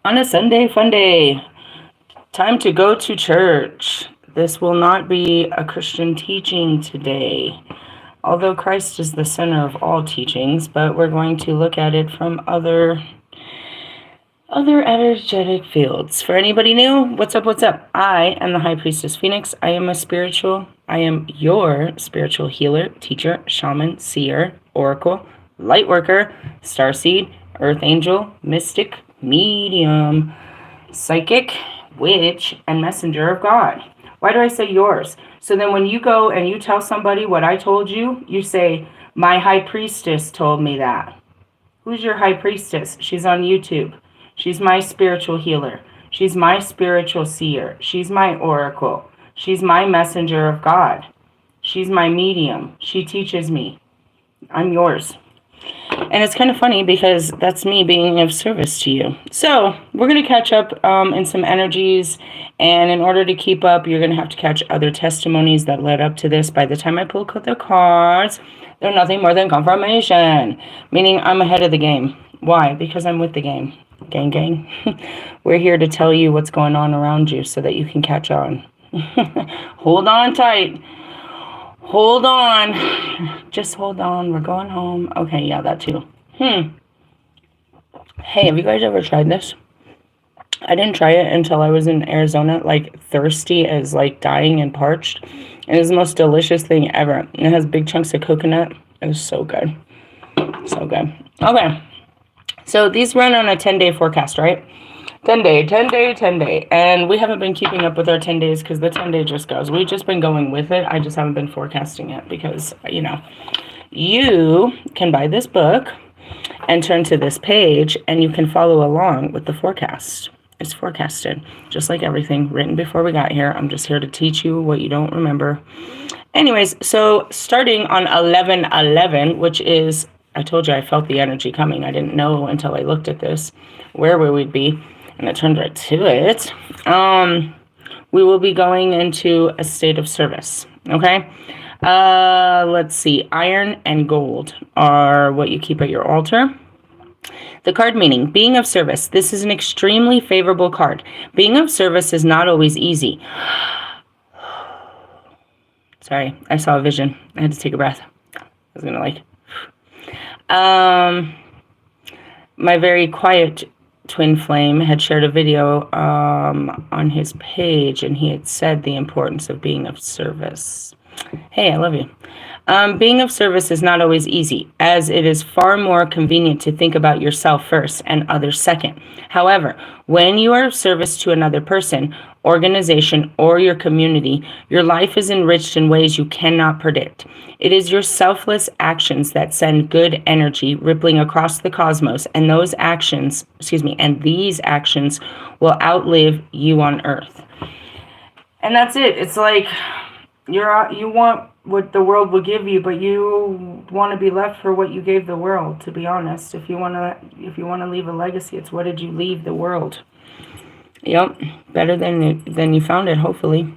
On a Sunday fun day, time to go to church. This will not be a Christian teaching today, although Christ is the center of all teachings, but we're going to look at it from other energetic fields. For anybody new, what's up, what's up? I am the High Priestess Phoenix. I am your spiritual healer, teacher, shaman, seer, oracle, light worker, starseed, earth angel, mystic, medium, psychic, witch, and messenger of God. Why do I say yours? So then when you go and you tell somebody what I told you, you say, my high priestess told me that. Who's your high priestess? She's on YouTube. She's my spiritual healer. She's my spiritual seer. She's my oracle. She's my messenger of God. She's my medium. She teaches me. I'm yours. And it's kind of funny because that's me being of service to you. So we're going to catch up in some energies. And in order to keep up, you're going to have to catch other testimonies that led up to this. By the time I pull the cards, they're nothing more than confirmation. Meaning I'm ahead of the game. Why? Because I'm with the game. Gang, gang. We're here to tell you what's going on around you so that you can catch on. Hold on tight. Hold on. Just hold on. We're going home. Okay, yeah, that too. Hey, have you guys ever tried this? I didn't try it until I was in Arizona, like thirsty as like dying and parched. It was the most delicious thing ever. It has big chunks of coconut. It was so good. So good. Okay. So these run on a 10-day forecast, right? 10 day. And we haven't been keeping up with our 10 days because the 10 day just goes. We've just been going with it. I just haven't been forecasting it because, you can buy this book and turn to this page and you can follow along with the forecast. It's forecasted, just like everything written before we got here. I'm just here to teach you what you don't remember. Anyways, so starting on 11/11, which is, I told you I felt the energy coming. I didn't know until I looked at this where we would be, and it turned right to it. We will be going into a state of service, okay? Let's see. Iron and gold are what you keep at your altar. The card meaning, being of service. This is an extremely favorable card. Being of service is not always easy. Sorry, I saw a vision. I had to take a breath. I was going to my very quiet twin flame had shared a video on his page, and he had said the importance of being of service. Hey, I love you. Being of service is not always easy, as it is far more convenient to think about yourself first and others second. However, when you are of service to another person, organization, or your community, your life is enriched in ways you cannot predict. It is your selfless actions that send good energy rippling across the cosmos, and these actions will outlive you on Earth. And that's it. It's like you want what the world will give you, but you want to be left for what you gave the world, to be honest. If you want to leave a legacy, it's what did you leave the world? Yep, better than you found it, hopefully.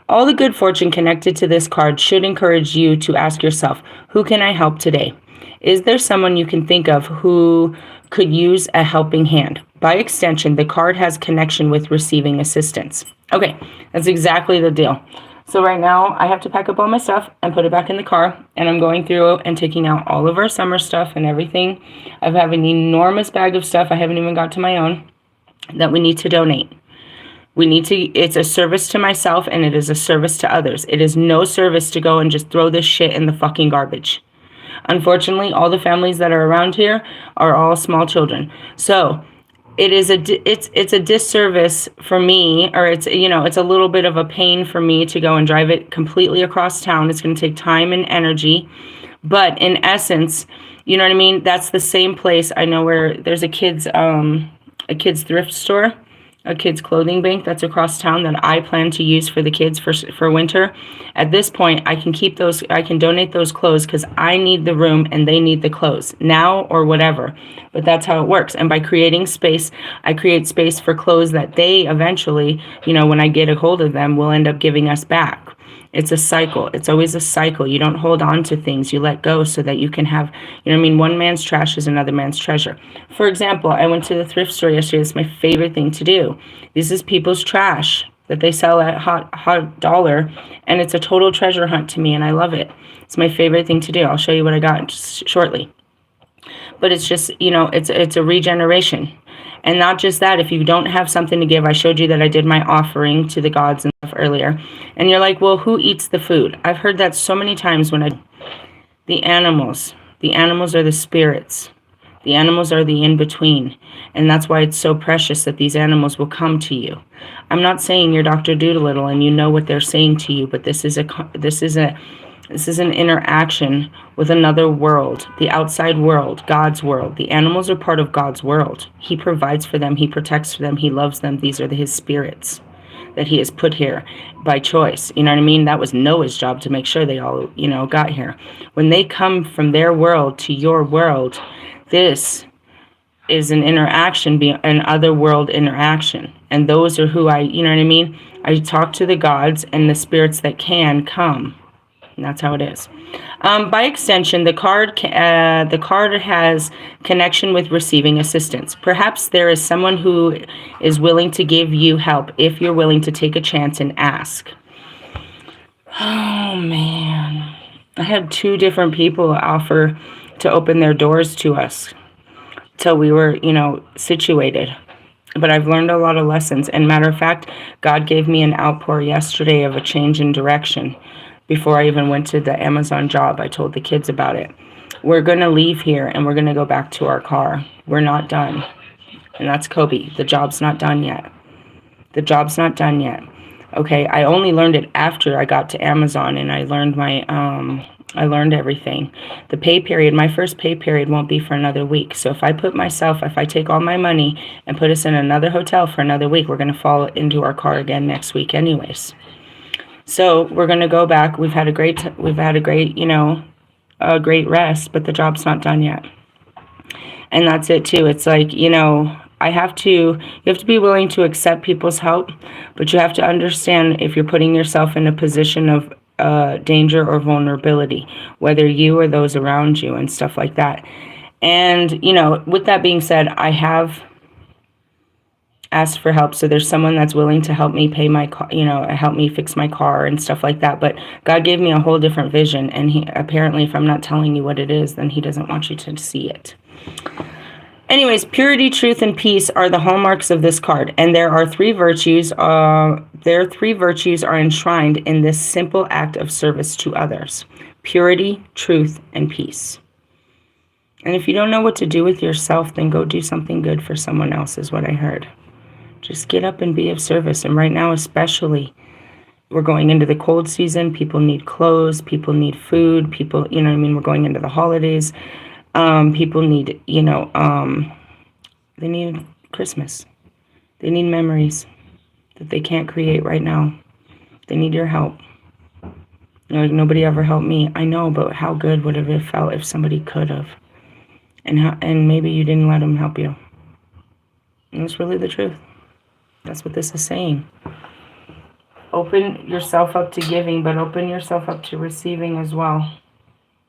All the good fortune connected to this card should encourage you to ask yourself, who can I help today? Is there someone you can think of who could use a helping hand? By extension, the card has connection with receiving assistance. Okay, that's exactly the deal. So right now, I have to pack up all my stuff and put it back in the car, and I'm going through and taking out all of our summer stuff and everything. I have an enormous bag of stuff I haven't even got to my own that we need to donate. It's a service to myself, and it is a service to others. It is no service to go and just throw this shit in the fucking garbage. Unfortunately, all the families that are around here are all small children. So it's a disservice for me, or it's a little bit of a pain for me to go and drive it completely across town. It's going to take time and energy, but in essence, you know what I mean? That's the same place I know where there's a kids thrift store, a kids clothing bank that's across town that I plan to use for the kids for winter. At this point, I can donate those clothes because I need the room and they need the clothes now or whatever. But that's how it works. And by creating space, I create space for clothes that they eventually, when I get a hold of them, will end up giving us back. It's a cycle. It's always a cycle. You don't hold on to things. You let go so that you can have, you know what I mean? One man's trash is another man's treasure. For example, I went to the thrift store yesterday. It's my favorite thing to do. This is people's trash that they sell at hot dollar, and it's a total treasure hunt to me, and I love it. It's my favorite thing to do. I'll show you what I got shortly. But it's just, you know, it's a regeneration. And not just that, if you don't have something to give, I showed you that I did my offering to the gods and stuff earlier. And you're like, well, who eats the food? I've heard that so many times when the animals are the spirits. The animals are the in-between. And that's why it's so precious that these animals will come to you. I'm not saying you're Dr. Doolittle and you know what they're saying to you, but this is an interaction with another world, the outside world, God's world. The animals are part of God's world. He provides for them. He protects for them. He loves them. These are his spirits that he has put here by choice. You know what I mean? That was Noah's job to make sure they all, you know, got here. When they come from their world to your world, this is an interaction, an other world interaction. And those are who you know what I mean? I talk to the gods and the spirits that can come. And that's how it is. By extension, the card has connection with receiving assistance. Perhaps there is someone who is willing to give you help if you're willing to take a chance and ask. Oh, man. I had 2 different people offer to open their doors to us till we were, you know, situated. But I've learned a lot of lessons. And matter of fact, God gave me an outpour yesterday of a change in direction. Before I even went to the Amazon job, I told the kids about it. We're going to leave here and we're going to go back to our car. We're not done. And that's Kobe. The job's not done yet. The job's not done yet. Okay, I only learned it after I got to Amazon and I learned I learned everything. The pay period, my first pay period won't be for another week. So if I take all my money and put us in another hotel for another week, we're going to fall into our car again next week anyways. So we're going to go back. We've had a great, you know, a great rest, but the job's not done yet. And that's it too. It's like, you know, you have to be willing to accept people's help, but you have to understand if you're putting yourself in a position of danger or vulnerability, whether you or those around you and stuff like that. And, you know, with that being said, I have asked for help. So there's someone that's willing to help me pay my car, you know, help me fix my car and stuff like that. But God gave me a whole different vision. And he apparently, if I'm not telling you what it is, then he doesn't want you to see it. Anyways, purity, truth, and peace are the hallmarks of this card. And there are 3 virtues. Their 3 virtues are enshrined in this simple act of service to others. Purity, truth, and peace. And if you don't know what to do with yourself, then go do something good for someone else, is what I heard. Just get up and be of service. And right now, especially, we're going into the cold season. People need clothes. People need food. People, you know what I mean? We're going into the holidays. People need, you know, they need Christmas. They need memories that they can't create right now. They need your help. You know, like nobody ever helped me. I know, but how good would it have felt if somebody could have? And maybe you didn't let them help you. And that's really the truth. That's what this is saying. Open yourself up to giving, but open yourself up to receiving as well.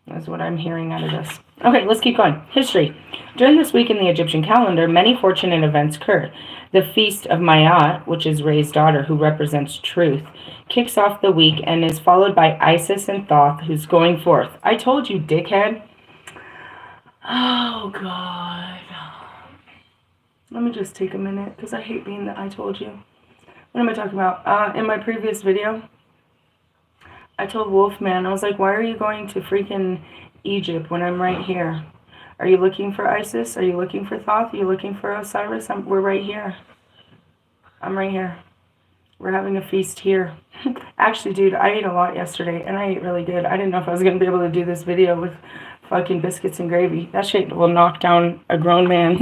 That's what I'm hearing out of this. Okay, let's keep going. History. During this week in the Egyptian calendar, many fortunate events occurred. The feast of Maat, which is Re's daughter, who represents truth, kicks off the week and is followed by Isis and Thoth, who's going forth. I told you, dickhead. Oh, God. Let me just take a minute, because I hate being the I told you. What am I talking about? In my previous video, I told Wolfman, I was like, why are you going to freaking Egypt when I'm right here? Are you looking for Isis? Are you looking for Thoth? Are you looking for Osiris? We're right here. I'm right here. We're having a feast here. Actually, dude, I ate a lot yesterday, and I ate really good. I didn't know if I was going to be able to do this video with fucking biscuits and gravy. That shit will knock down a grown man.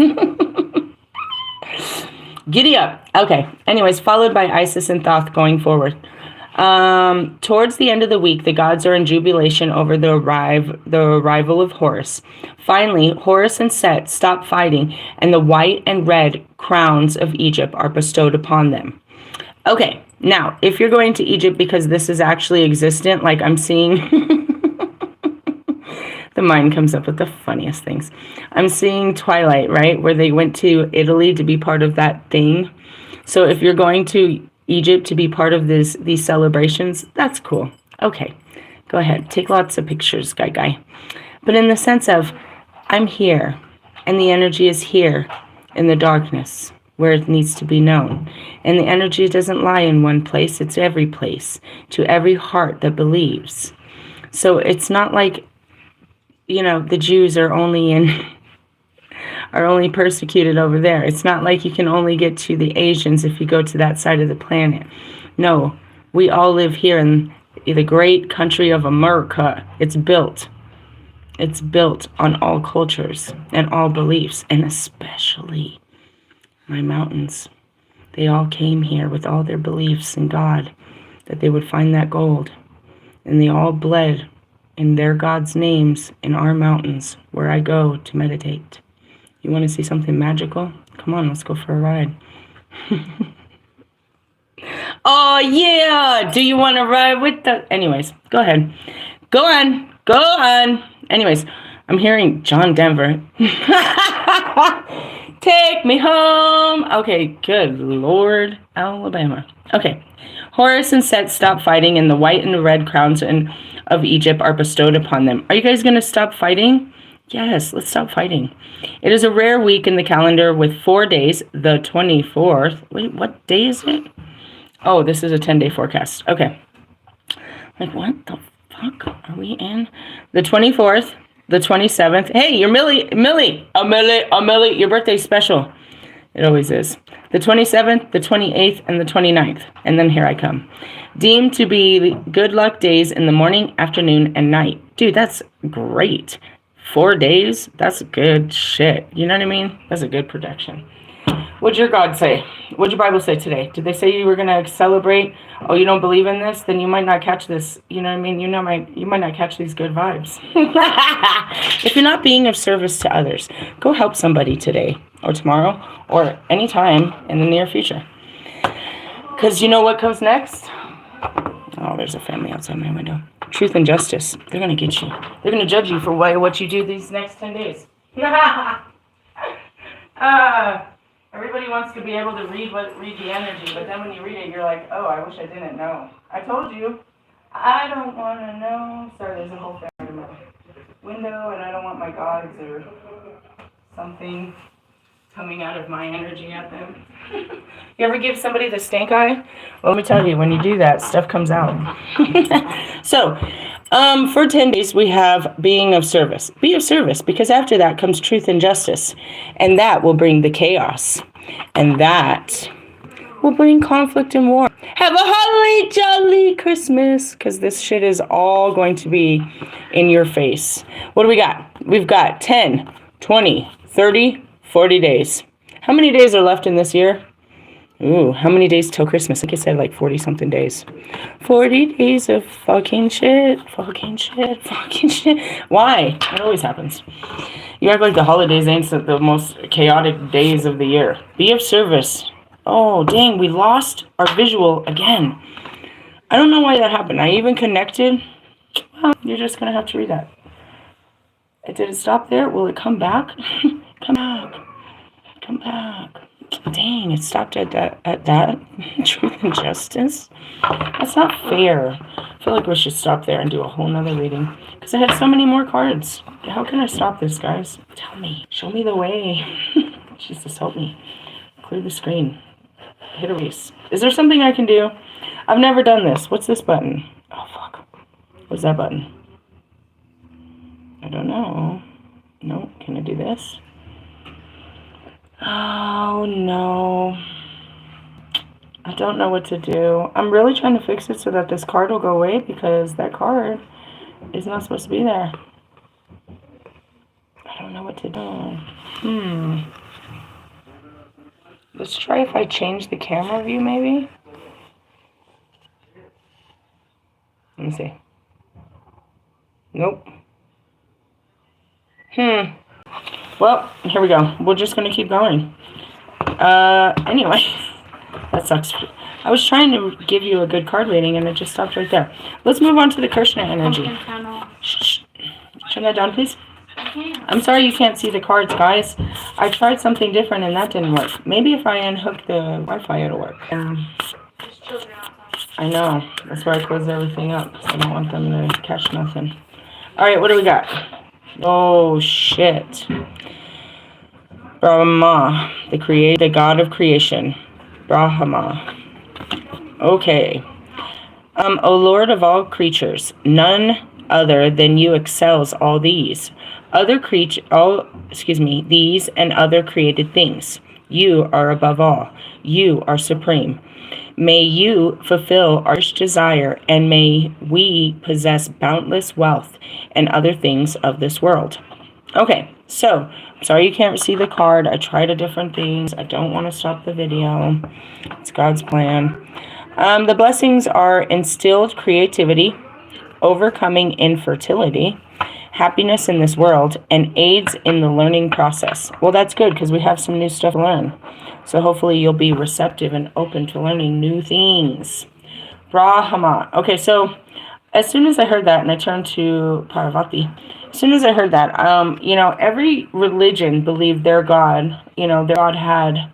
Giddy up. Okay. Anyways, followed by Isis and Thoth going forward. Towards the end of the week, the gods are in jubilation over the arrival of Horus. Finally, Horus and Set stop fighting, and the white and red crowns of Egypt are bestowed upon them. Okay, Now, if you're going to Egypt because this is actually existent, like I'm seeing, the mind comes up with the funniest things. I'm seeing Twilight, right? Where they went to Italy to be part of that thing. So if you're going to Egypt to be part of these celebrations, that's cool. Okay, go ahead. Take lots of pictures, guy. But in the sense of, I'm here, and the energy is here in the darkness, where it needs to be known. And the energy doesn't lie in one place, it's every place, to every heart that believes. So it's not like, the Jews are only persecuted over there. It's not like you can only get to the Asians if you go to that side of the planet. No, we all live here in the great country of America. It's built on all cultures and all beliefs, and especially my mountains. They all came here with all their beliefs in God, that they would find that gold. And they all bled in their God's names in our mountains where I go to meditate. You want to see something magical? Come on, let's go for a ride. Oh, yeah! Do you want to ride with the... Anyways, go ahead. Go on. Anyways, I'm hearing John Denver. Take me home. Okay, good Lord, Alabama. Okay, Horus and Set stop fighting, and the white and the red crowns of Egypt are bestowed upon them. Are you guys going to stop fighting? Yes, let's stop fighting. It is a rare week in the calendar with 4 days. The 24th. Wait, what day is it? Oh, this is a 10-day forecast. Okay. Like, what the fuck are we in? The 24th. The 27th. Hey, you're Millie, your birthday's special. It always is. The 27th, the 28th, and the 29th. And then here I come. Deemed to be good luck days in the morning, afternoon, and night. Dude, that's great. 4 days? That's good shit. You know what I mean? That's a good protection. What'd your God say? What'd your Bible say today? Did they say you were going to celebrate? Oh, you don't believe in this? Then you might not catch this. You know what I mean? You might not catch these good vibes. If you're not being of service to others, go help somebody today or tomorrow or anytime in the near future. Because you know what comes next? Oh, there's a family outside my window. Truth and justice. They're going to get you. They're going to judge you for what you do these next 10 days. Everybody wants to be able to read the energy, but then when you read it, you're like, oh, I wish I didn't know. I told you. I don't want to know. Sorry, there's a whole family in my window, and I don't want my gods or something coming out of my energy at them. You ever give somebody the stink eye? Well, let me tell you, when you do that, stuff comes out. So, for 10 days, we have being of service. Be of service, because after that comes truth and justice. And that will bring the chaos. And that will bring conflict and war. Have a holly jolly Christmas, because this shit is all going to be in your face. What do we got? We've got 10, 20, 30, 40 days. How many days are left in this year? Ooh, how many days till Christmas? Like I said, like 40-something days. 40 days of fucking shit. Why? It always happens. You act like the holidays ain't the most chaotic days of the year. Be of service. Oh, dang, we lost our visual again. I don't know why that happened. I even connected. Well, you're just going to have to read that. Did it stop there? Will it come back? Come back. Dang, it stopped at that. Truth and justice? That's not fair. I feel like we should stop there and do a whole nother reading. Because I had so many more cards. How can I stop this, guys? Tell me. Show me the way. Jesus, help me. Clear the screen. Hit erase. Is there something I can do? I've never done this. What's this button? Oh, fuck. What's that button? I don't know. No, can I do this? Oh, no. I don't know what to do. I'm really trying to fix it so that this card will go away, because that card is not supposed to be there. I don't know what to do. Let's try if I change the camera view, maybe. Let me see. Nope. Well, here we go. We're just going to keep going. Anyway. That sucks. I was trying to give you a good card reading and it just stopped right there. Let's move on to the Krsna energy. Shh. Turn that down, please. I'm sorry you can't see the cards, guys. I tried something different and that didn't work. Maybe if I unhook the Wi-Fi, it'll work. I know. That's why I closed everything up. So I don't want them to catch nothing. Alright, what do we got? Oh, shit. Brahma, the god of creation. Brahma. Okay. O Lord of all creatures, none other than you excels all these. These and other created things. You are above all. You are supreme. May you fulfill our desire, and may we possess boundless wealth and other things of this world. Okay, so, sorry you can't see the card. I tried different things. I don't want to stop the video. It's God's plan. The blessings are instilled creativity, overcoming infertility, happiness in this world, and aids in the learning process. Well, that's good because we have some new stuff to learn. So hopefully you'll be receptive and open to learning new things. Brahma. Okay, so as soon as I heard that, and I turned to Parvati, as soon as I heard that, every religion believed their God, their God had,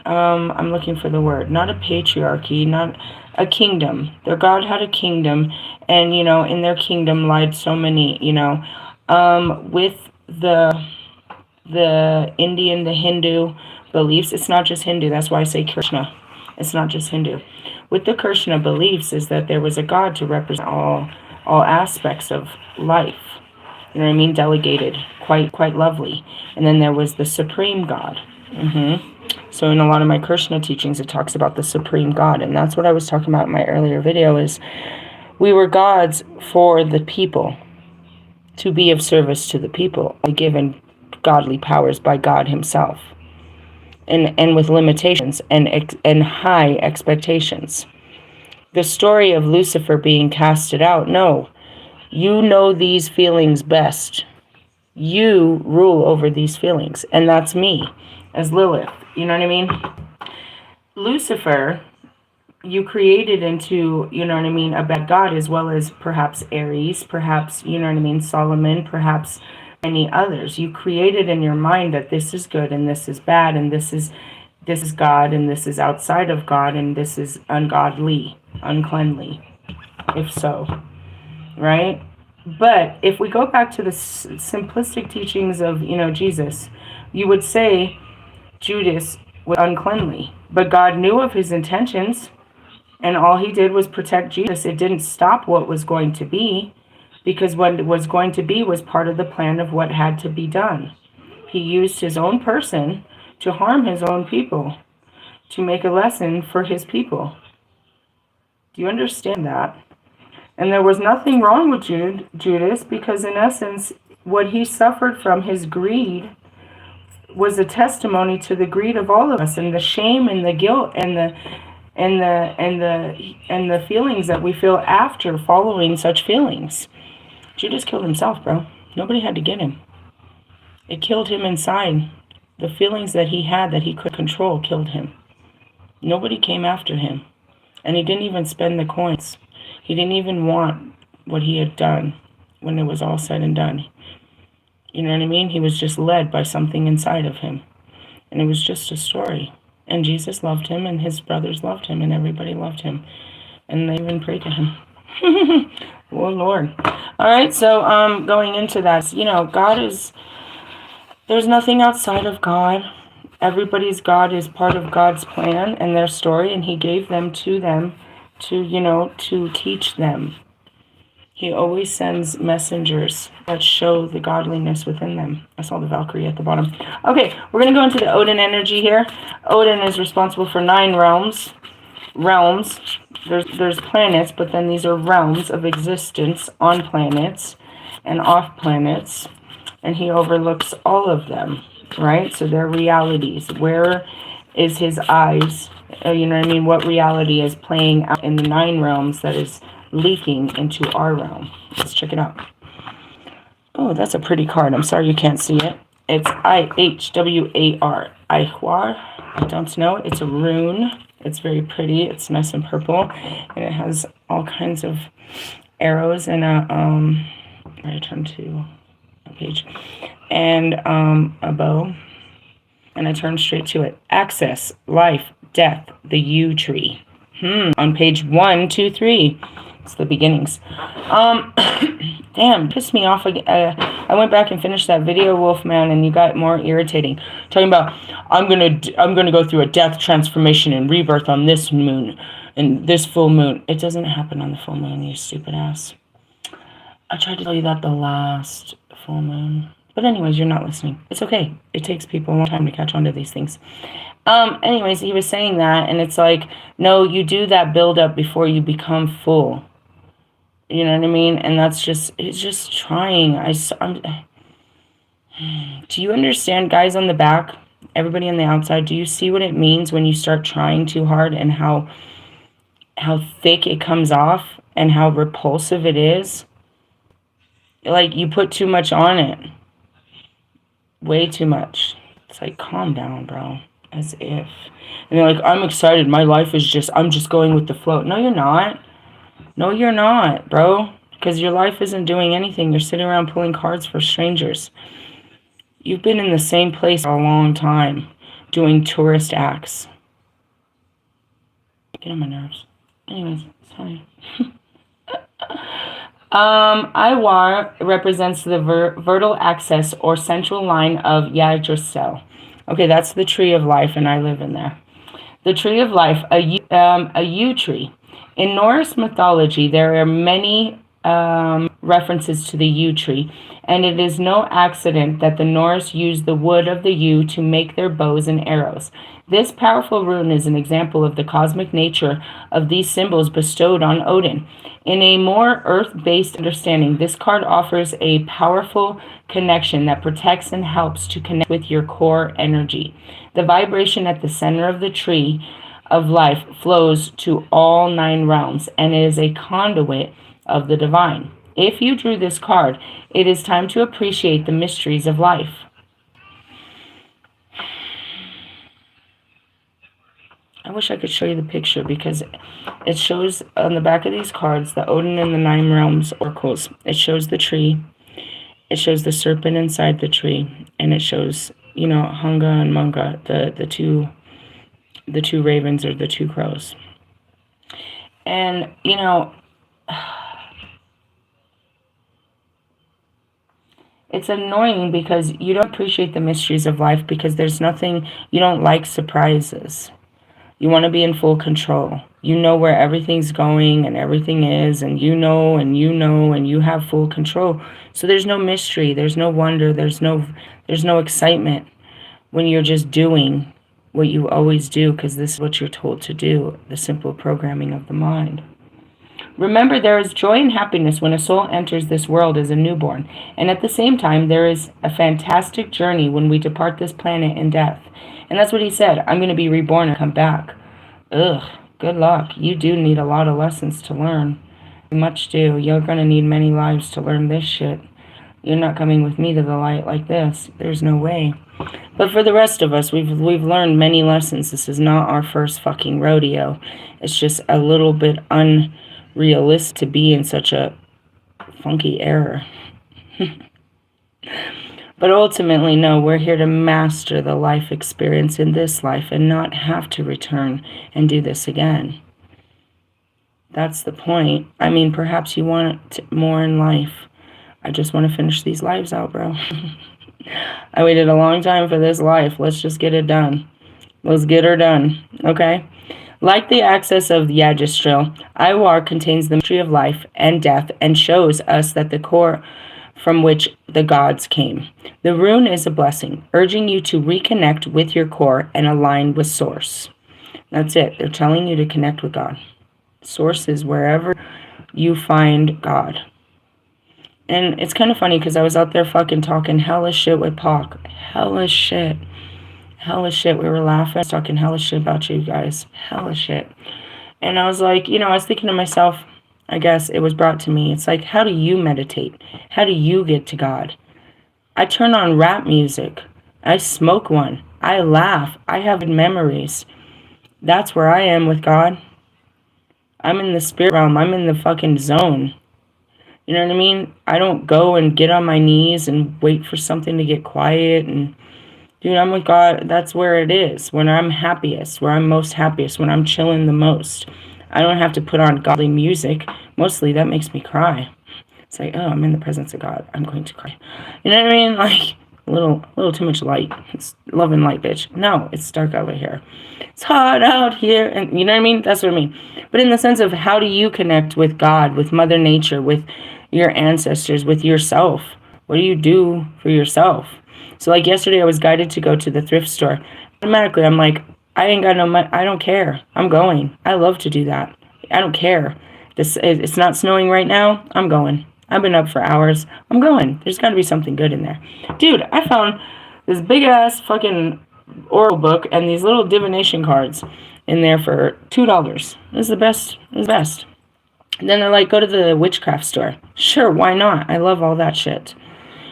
I'm looking for the word, not a patriarchy, not a kingdom. Their God had a kingdom, and, in their kingdom lied so many, with the Indian, the Hindu beliefs. It's not just Hindu. That's why I say Krsna. It's not just Hindu. With the Krsna beliefs is that there was a God to represent all aspects of life. You know what I mean? Delegated. Quite lovely. And then there was the Supreme God. So in a lot of my Krsna teachings, it talks about the Supreme God. And that's what I was talking about in my earlier video is we were gods for the people, to be of service to the people, given godly powers by God himself, and with limitations and high expectations. The story of Lucifer being casted out, no, you know these feelings best. You rule over these feelings, and that's me as Lilith. You know what I mean? Lucifer, you created into, a bad god, as well as perhaps Aries, perhaps, Solomon, perhaps many others. You created in your mind that this is good and this is bad, and this is God and this is outside of God, and this is ungodly, uncleanly, if so, right? But if we go back to the simplistic teachings of, Jesus, you would say Judas was uncleanly, but God knew of his intentions, and all he did was protect Jesus. It didn't stop what was going to be, because what was going to be was part of the plan of what had to be done. He used his own person to harm his own people, to make a lesson for his people. Do you understand that? And there was nothing wrong with Judas, because in essence, what he suffered from, his greed, was a testimony to the greed of all of us, and the shame and the guilt and the feelings that we feel after following such feelings. Judas killed himself, bro. Nobody had to get him. It killed him inside. The feelings that he had that he could control killed him. Nobody came after him. And he didn't even spend the coins. He didn't even want what he had done when it was all said and done. You know what I mean? He was just led by something inside of him. And it was just a story. And Jesus loved him, and his brothers loved him, and everybody loved him. And they even prayed to him. Oh, Lord. All right, so going into that, God is, there's nothing outside of God. Everybody's God is part of God's plan and their story, and he gave them to to teach them. He always sends messengers that show the godliness within them. I saw the Valkyrie at the bottom. Okay, we're going to go into the Odin energy here. Odin is responsible for 9 realms. There's planets, but then these are realms of existence on planets and off planets. And he overlooks all of them, right? So they're realities. Where is his eyes? What reality is playing out in the 9 realms that is leaking into our realm? Let's check it out. Oh, that's a pretty card. I'm sorry you can't see it. It's IHWAR. Eichwar. I don't know. It's a rune. It's very pretty. It's nice and purple. And it has all kinds of arrows and I turn to a page. And a bow. And I turn straight to it. Access, life, death, the U tree. On page 1, 2, 3. It's the beginnings. Damn, pissed me off. I went back and finished that video, Wolfman, and you got more irritating. Talking about, I'm gonna go through a death, transformation, and rebirth on this moon, and this full moon. It doesn't happen on the full moon, you stupid ass. I tried to tell you that the last full moon. But anyways, you're not listening. It's okay. It takes people a long time to catch on to these things. Anyways, he was saying that, and it's like, no, you do that build up before you become full. You know what I mean? And that's just, it's just trying. Do you understand, guys on the back, everybody on the outside, do you see what it means when you start trying too hard and how thick it comes off and how repulsive it is? Like, you put too much on it. Way too much. It's like, calm down, bro. As if. And they're like, I'm excited. My life is just, I'm just going with the flow. No, you're not. No, you're not, bro. Because your life isn't doing anything. You're sitting around pulling cards for strangers. You've been in the same place for a long time, doing tourist acts. Get on my nerves. Anyways, sorry. Iwar represents the vertical axis or central line of Yggdrasil. Okay, that's the tree of life, and I live in there. The tree of life, a yew tree. In Norse mythology, there are many references to the yew tree, and it is no accident that the Norse used the wood of the yew to make their bows and arrows. This powerful rune is an example of the cosmic nature of these symbols bestowed on Odin. In a more earth-based understanding, this card offers a powerful connection that protects and helps to connect with your core energy. The vibration at the center of the tree of life flows to all 9 realms and is a conduit of the divine. If you drew this card, it is time to appreciate the mysteries of life. I wish I could show you the picture because it shows on the back of these cards the Odin and the 9 realms oracles. It shows the tree. It shows the serpent inside the tree, and it shows, you know, Hunga and Munga, the two ravens or the 2 crows. And, you know, it's annoying because you don't appreciate the mysteries of life because there's nothing, you don't like surprises. You want to be in full control. You know where everything's going and everything is, and you know, and you have full control. So there's no mystery, there's no wonder, there's no excitement when you're just doing what you always do because this is what you're told to do, the simple programming of the mind. Remember, there is joy and happiness when a soul enters this world as a newborn, and at the same time, there is a fantastic journey when we depart this planet in death. And that's what he said, I'm going to be reborn and come back. Ugh, good luck. You do need a lot of lessons to learn. You much do. You're going to need many lives to learn this shit. You're not coming with me to the light like this. There's no way. But for the rest of us, we've learned many lessons. This is not our first fucking rodeo. It's just a little bit unrealistic to be in such a funky era. But ultimately, no, we're here to master the life experience in this life and not have to return and do this again. That's the point. I mean, perhaps you want more in life. I just want to finish these lives out, bro. I waited a long time for this life. Let's just get it done. Let's get her done, okay? Like the axis of Yggdrasil, Iwar contains the mystery of life and death and shows us that the core from which the gods came. The rune is a blessing, urging you to reconnect with your core and align with Source. That's it. They're telling you to connect with God. Source is wherever you find God. And it's kind of funny because I was out there fucking talking hellish shit with Pac. Hellish shit. Hellish shit. We were laughing, talking hellish shit about you guys. Hellish shit. And I was like, you know, I was thinking to myself, I guess it was brought to me. It's like, how do you meditate? How do you get to God? I turn on rap music I smoke one. I laugh. I have good memories. That's where I am with God. I'm in the spirit realm. I'm in the fucking zone. You know what I mean? I don't go and get on my knees and wait for something to get quiet. And, dude, I'm with God. That's where it is. When I'm happiest, where I'm most happiest, when I'm chilling the most. I don't have to put on godly music. Mostly that makes me cry. It's like, oh, I'm in the presence of God. I'm going to cry. You know what I mean? Like, a little too much light. It's love and light, bitch. No, it's dark over here. It's hot out here. And you know what I mean? That's what I mean. But in the sense of how do you connect with God, with Mother Nature, with your ancestors, with yourself? What do you do for yourself? So like yesterday, I was guided to go to the thrift store. Automatically, I'm like, I ain't got no money. I don't care. I'm going. I love to do that. I don't care. It's not snowing right now. I'm going. I've been up for hours. I'm going. There's got to be something good in there. Dude, I found this big-ass fucking oracle book and these little divination cards in there for $2. This is the best. It was the best. And then they're like, go to the witchcraft store. Sure, why not? I love all that shit.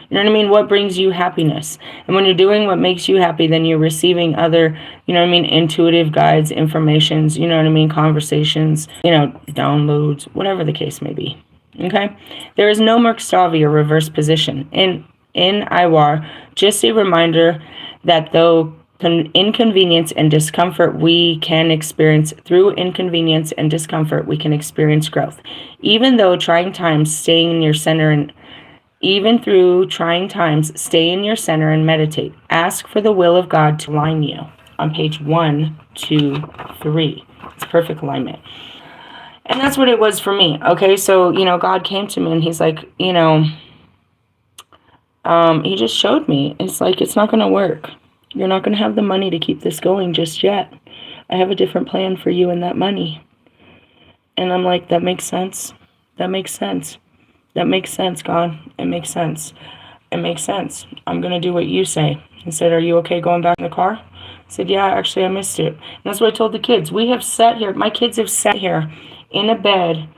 You know what I mean? What brings you happiness? And when you're doing what makes you happy, then you're receiving other, you know what I mean, intuitive guides, informations, you know what I mean, conversations, you know, downloads, whatever the case may be. Okay? There is no Merkstavi or reverse position. In Iwar, just a reminder that though inconvenience and discomfort we can experience, through inconvenience and discomfort we can experience growth. Even through trying times, stay in your center and meditate. Ask for the will of God to align you. On page 1, 2, 3. It's perfect alignment. And that's what it was for me. Okay, so, you know, God came to me and he's like, you know, he just showed me. It's like, it's not going to work. You're not going to have the money to keep this going just yet. I have a different plan for you and that money. And I'm like, that makes sense. That makes sense. That makes sense, God. It makes sense. It makes sense. I'm going to do what you say. He said, are you okay going back in the car? I said, yeah, actually, I missed it. And that's what I told the kids. We have sat here. My kids have sat here in a bed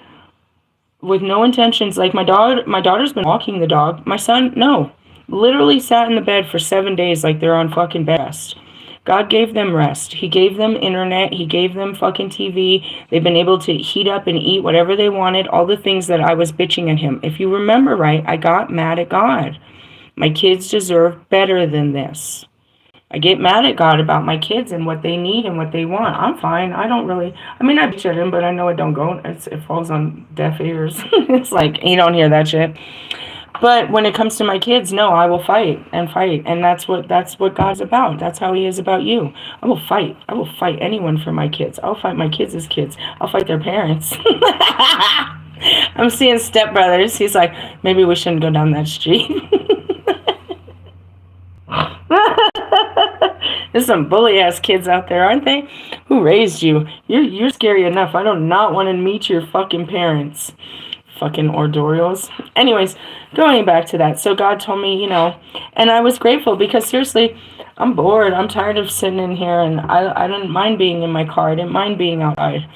with no intentions. Like my daughter's been walking the dog. My son, no. Literally sat in the bed for 7 days like they're on fucking bed rest. God gave them rest. He gave them internet. He gave them fucking TV. They've been able to heat up and eat whatever they wanted. All the things that I was bitching at him. If you remember right, I got mad at God. My kids deserve better than this. I get mad at God about my kids and what they need and what they want. I'm fine. I don't really, I mean, I bitch at him, but I know it don't go. It falls on deaf ears. It's like, you don't hear that shit. But when it comes to my kids, no, I will fight. And that's what God's about. That's how he is about you. I will fight. I will fight anyone for my kids. I'll fight my kids as kids. I'll fight their parents. I'm seeing stepbrothers. He's like, maybe we shouldn't go down that street. There's some bully-ass kids out there, aren't they? Who raised you? You're scary enough. I do not want to meet your fucking parents. Fucking Ordorios. Anyways, going back to that. So God told me, you know, and I was grateful because seriously, I'm bored. I'm tired of sitting in here, and I didn't mind being in my car. I didn't mind being outside.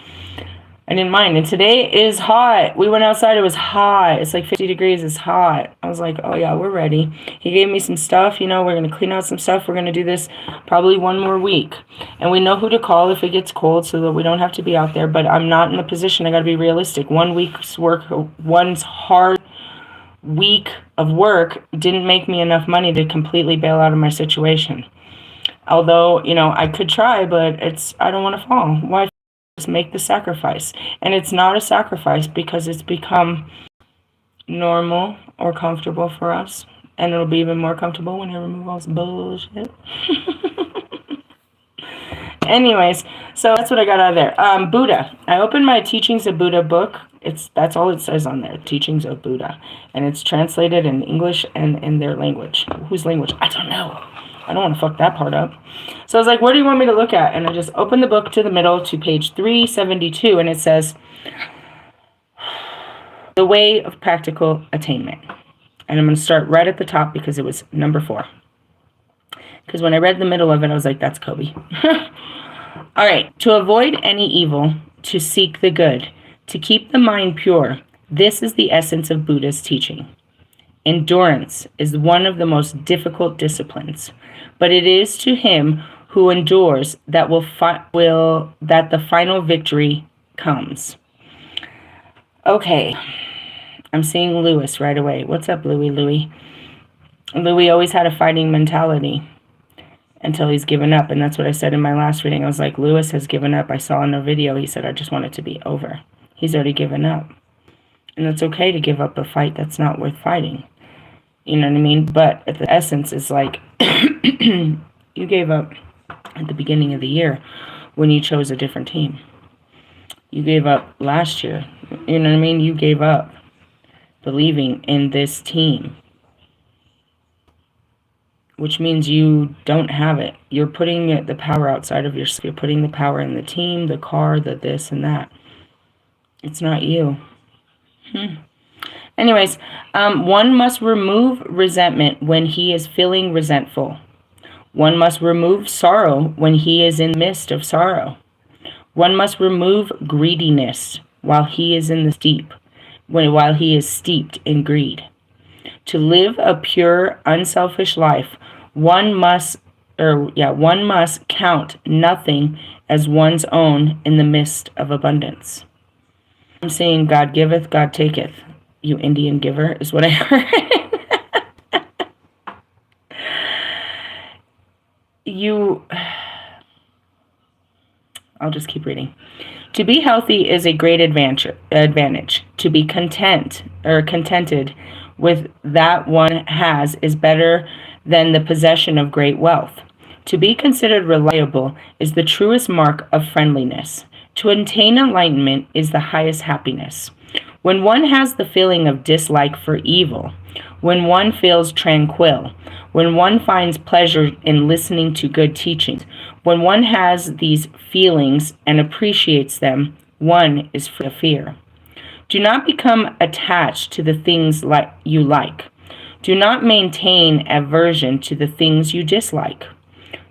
I didn't mind. And today is hot. We went outside. It was hot. It's like 50 degrees. It's hot. I was like, oh, yeah, we're ready. He gave me some stuff. You know, we're going to clean out some stuff. We're going to do this probably one more week. And we know who to call if it gets cold so that we don't have to be out there. But I'm not in a position. I got to be realistic. 1 week's work, one's hard week of work didn't make me enough money to completely bail out of my situation. Although, you know, I could try, but I don't want to fall. Why? Make the sacrifice. And it's not a sacrifice because it's become normal or comfortable for us, and it'll be even more comfortable when I remove all this bullshit. Anyways, so that's what I got out of there. Buddha. I opened my Teachings of Buddha book. That's all it says on there, Teachings of Buddha, and it's translated in English and in their language. Whose language? I don't know. I don't want to fuck that part up. So I was like, what do you want me to look at? And I just opened the book to the middle to page 372, and it says, The Way of Practical Attainment. And I'm going to start right at the top because it was number 4. Because when I read the middle of it, I was like, that's Kobe. All right. To avoid any evil, to seek the good, to keep the mind pure. This is the essence of Buddha's teaching. Endurance is one of the most difficult disciplines. but it is to him who endures that that the final victory comes. Okay, I'm seeing Lewis right away. What's up, Louie? Louie always had a fighting mentality until he's given up, and that's what I said in my last reading. I was like, Lewis has given up. I saw in a video, he said, I just want it to be over. He's already given up. And it's okay to give up a fight that's not worth fighting. You know what I mean? But at the essence is like, you gave up at the beginning of the year when you chose a different team. You gave up last year. You know what I mean? You gave up believing in this team, which means you don't have it. You're putting the power outside of yourself. You're putting the power in the team, the car, the this and that. It's not you. Anyways, one must remove resentment when he is feeling resentful. One must remove sorrow when he is in the midst of sorrow. One must remove greediness while he is in the while he is steeped in greed. To live a pure, unselfish life, one must count nothing as one's own in the midst of abundance. I'm saying God giveth, God taketh. You Indian giver is what I heard. I'll just keep reading. To be healthy is a great advantage. To be contented with that one has is better than the possession of great wealth. To be considered reliable is the truest mark of friendliness. To attain enlightenment is the highest happiness. When one has the feeling of dislike for evil, when one feels tranquil, when one finds pleasure in listening to good teachings, when one has these feelings and appreciates them, one is free of fear. Do not become attached to the things you like. Do not maintain aversion to the things you dislike.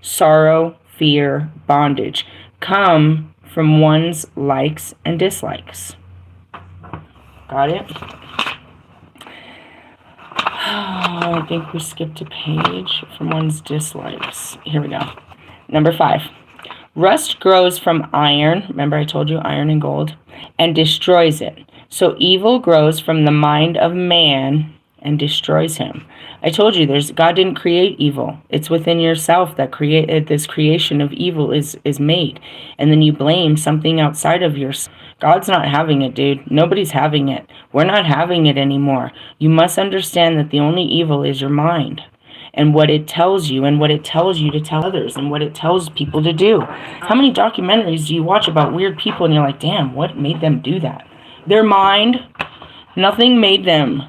Sorrow, fear, bondage come from one's likes and dislikes. Got it? I think we skipped a page from one's dislikes. Here we go. Number 5. Rust grows from iron. Remember I told you iron and gold. And destroys it. So evil grows from the mind of man and destroys him. I told you God didn't create evil. It's within yourself that this creation of evil is made. And then you blame something outside of yourself. God's not having it, dude. Nobody's having it. We're not having it anymore. You must understand that the only evil is your mind and what it tells you and what it tells you to tell others and what it tells people to do. How many documentaries do you watch about weird people and you're like, damn, what made them do that? Their mind, nothing made them.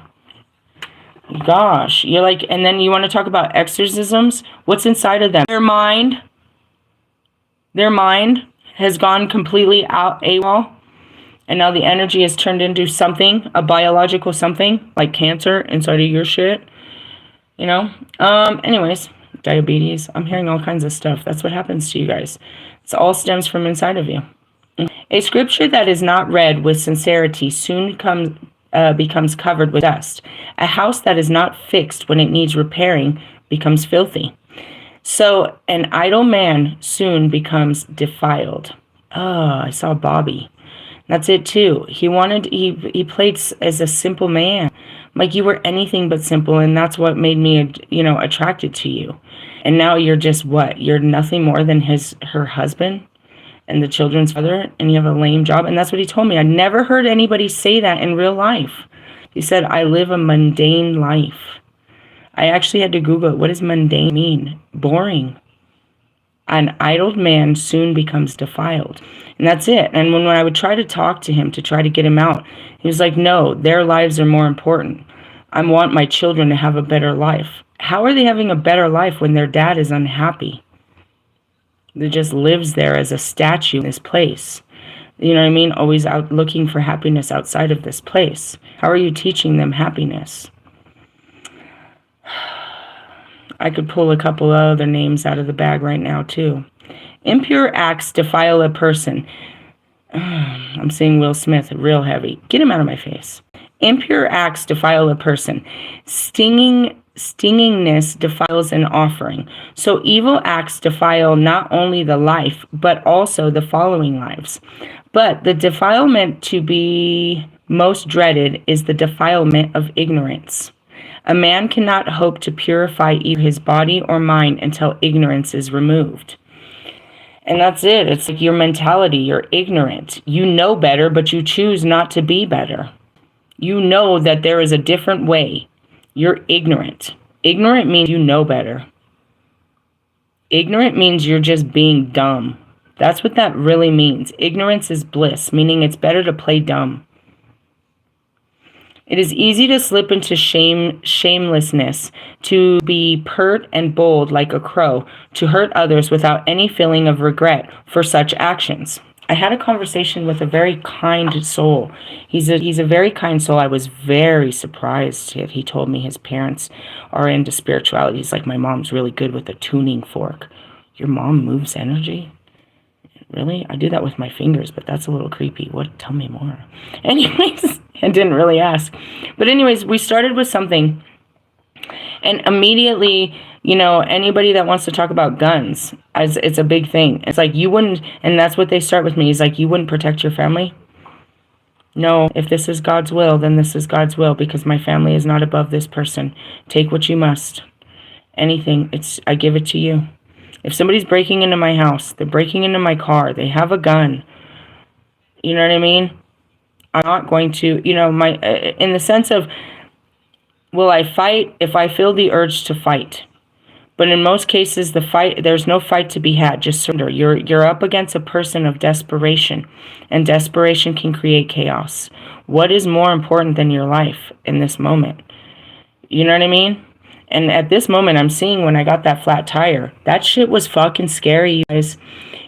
Gosh, you're like, and then you want to talk about exorcisms? What's inside of them? Their mind has gone completely out AWOL. And now the energy has turned into something, a biological something, like cancer inside of your shit. You know? Anyways, diabetes. I'm hearing all kinds of stuff. That's what happens to you guys. It all stems from inside of you. A scripture that is not read with sincerity soon becomes covered with dust. A house that is not fixed when it needs repairing becomes filthy. So an idle man soon becomes defiled. Oh, I saw Bobby. That's it too. He played as a simple man. Like you were anything but simple, and that's what made me, attracted to you. And now you're just what? You're nothing more than her husband and the children's father, and you have a lame job. And that's what he told me. I never heard anybody say that in real life. He said, I live a mundane life. I actually had to Google it. What does mundane mean? Boring. An idle man soon becomes defiled. And that's it. And when I would try to talk to him to try to get him out, he was like, no, their lives are more important. I want my children to have a better life. How are they having a better life when their dad is unhappy? That just lives there as a statue in this place. You know what I mean? Always out looking for happiness outside of this place. How are you teaching them happiness? I could pull a couple of other names out of the bag right now, too. Impure acts defile a person. I'm seeing Will Smith real heavy. Get him out of my face. Impure acts defile a person. Stinging stingingness defiles an offering. So evil acts defile not only the life, but also the following lives. But the defilement to be most dreaded is the defilement of ignorance. A man cannot hope to purify either his body or mind until ignorance is removed. And that's it. It's like your mentality. You're ignorant. You know better, but you choose not to be better. You know that there is a different way. You're ignorant. Ignorant means you know better. Ignorant means you're just being dumb. That's what that really means. Ignorance is bliss, meaning it's better to play dumb. It is easy to slip into shamelessness, to be pert and bold like a crow, to hurt others without any feeling of regret for such actions. I had a conversation with a very kind soul. He's a very kind soul. I was very surprised. He told me his parents are into spirituality. He's like, my mom's really good with a tuning fork. Your mom moves energy? Really? I do that with my fingers, but that's a little creepy. What? Tell me more. Anyways, I didn't really ask. But anyways, we started with something. And immediately, you know, anybody that wants to talk about guns, it's a big thing. It's like, you wouldn't, and that's what they start with me. He's like, you wouldn't protect your family? No, if this is God's will, then this is God's will, because my family is not above this person. Take what you must. Anything, I give it to you. If somebody's breaking into my house, they're breaking into my car, they have a gun, you know what I mean? I'm not going to, you know, in the sense of, will I fight if I feel the urge to fight? But in most cases, there's no fight to be had, just surrender. You're up against a person of desperation, and desperation can create chaos. What is more important than your life in this moment? You know what I mean? And at this moment, I'm seeing when I got that flat tire, that shit was fucking scary, you guys.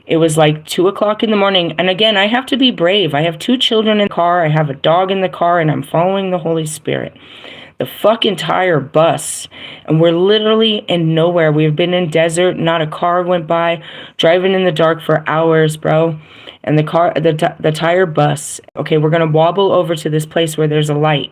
It was like 2 o'clock in the morning. And again, I have to be brave. I have 2 children in the car. I have a dog in the car, and I'm following the Holy Spirit. The fucking tire busts, and we're literally in nowhere. We've been in desert. Not a car went by. Driving in the dark for hours, bro. And the tire busts. Okay, we're going to wobble over to this place where there's a light.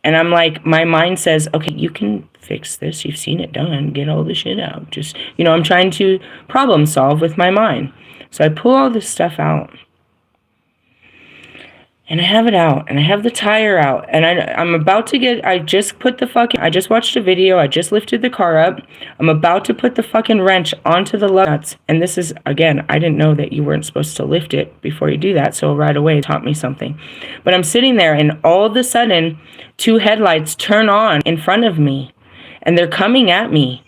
And I'm like, my mind says, okay, you can fix this. You've seen it done. Get all the shit out. Just, you know, I'm trying to problem solve with my mind. So I pull all this stuff out. And I have it out. And I have the tire out. And I'm about to I just watched a video. I just lifted the car up. I'm about to put the fucking wrench onto the lug nuts. And this is, again, I didn't know that you weren't supposed to lift it before you do that. So right away it taught me something. But I'm sitting there, and all of a sudden, 2 headlights turn on in front of me. And they're coming at me.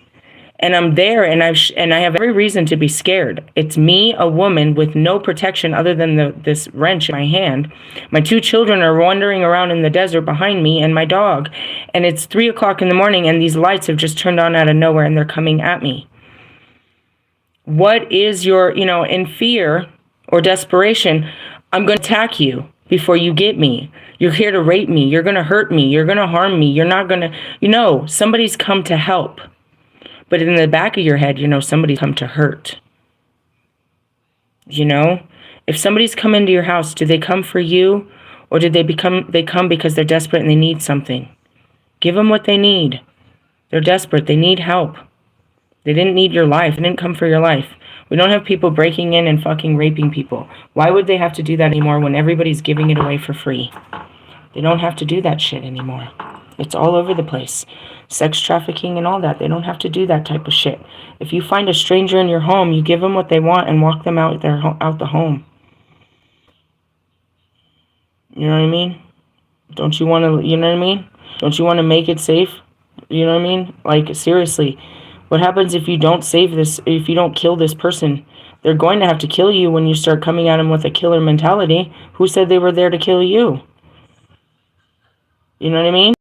And I'm there, and I have every reason to be scared. It's me, a woman with no protection other than this wrench in my hand. My 2 children are wandering around in the desert behind me, and my dog. And it's 3 o'clock in the morning, and these lights have just turned on out of nowhere, and they're coming at me. What is your, you know, in fear or desperation, I'm going to attack you before you get me. You're here to rape me. You're going to hurt me. You're going to harm me. You're not going to, you know, somebody's come to help. But in the back of your head, you know, somebody's come to hurt. You know? If somebody's come into your house, do they come for you? Or did they come because they're desperate and they need something? Give them what they need. They're desperate. They need help. They didn't need your life. They didn't come for your life. We don't have people breaking in and fucking raping people. Why would they have to do that anymore when everybody's giving it away for free? They don't have to do that shit anymore. It's all over the place. Sex trafficking and all that. They don't have to do that type of shit. If you find a stranger in your home, you give them what they want and walk them out the home. You know what I mean? Don't you want to, you know what I mean? Don't you want to make it safe? You know what I mean? Like, seriously, what happens if you don't save this, if you don't kill this person? They're going to have to kill you when you start coming at them with a killer mentality. Who said they were there to kill you? You know what I mean?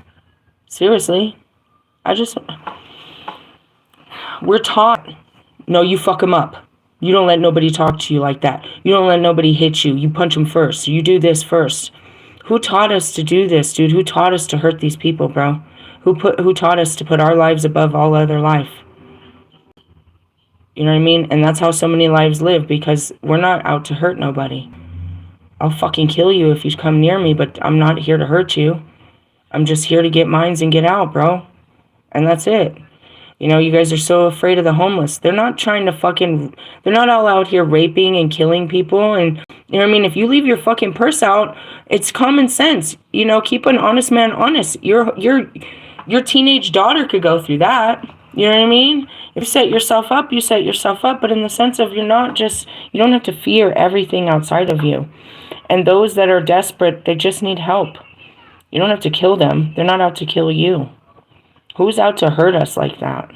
Seriously. We're taught, no, you fuck them up. You don't let nobody talk to you like that. You don't let nobody hit you. You punch them first. You do this first. Who taught us to do this, dude? Who taught us to hurt these people, bro? Who taught us to put our lives above all other life? You know what I mean? And that's how so many lives live, because we're not out to hurt nobody. I'll fucking kill you if you come near me, but I'm not here to hurt you. I'm just here to get mines and get out, bro. And that's it. You know, you guys are so afraid of the homeless. They're not trying to they're not all out here raping and killing people. And, you know what I mean? If you leave your fucking purse out, it's common sense. You know, keep an honest man honest. Your teenage daughter could go through that. You know what I mean? If you set yourself up, you set yourself up. But in the sense of you don't have to fear everything outside of you. And those that are desperate, they just need help. You don't have to kill them. They're not out to kill you. Who's out to hurt us like that?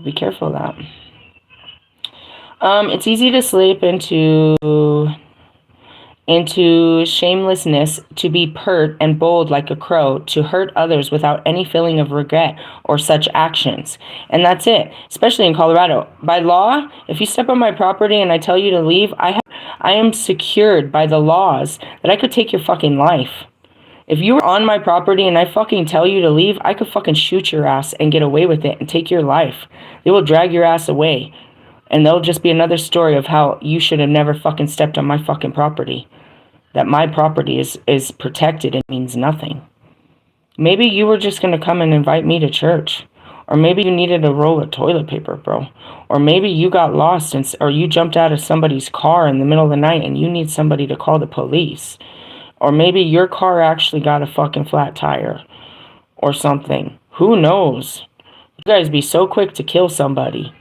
Be careful of that. It's easy to slip into shamelessness, to be pert and bold like a crow, to hurt others without any feeling of regret or such actions. And that's it, especially in Colorado. By law, if you step on my property and I tell you to leave, I am secured by the laws that I could take your fucking life. If you were on my property and I fucking tell you to leave, I could fucking shoot your ass and get away with it and take your life. They will drag your ass away. And there'll just be another story of how you should have never fucking stepped on my fucking property. That my property is protected and means nothing. Maybe you were just going to come and invite me to church. Or maybe you needed a roll of toilet paper, bro. Or maybe you got lost or you jumped out of somebody's car in the middle of the night and you need somebody to call the police. Or maybe your car actually got a fucking flat tire or something. Who knows? You guys be so quick to kill somebody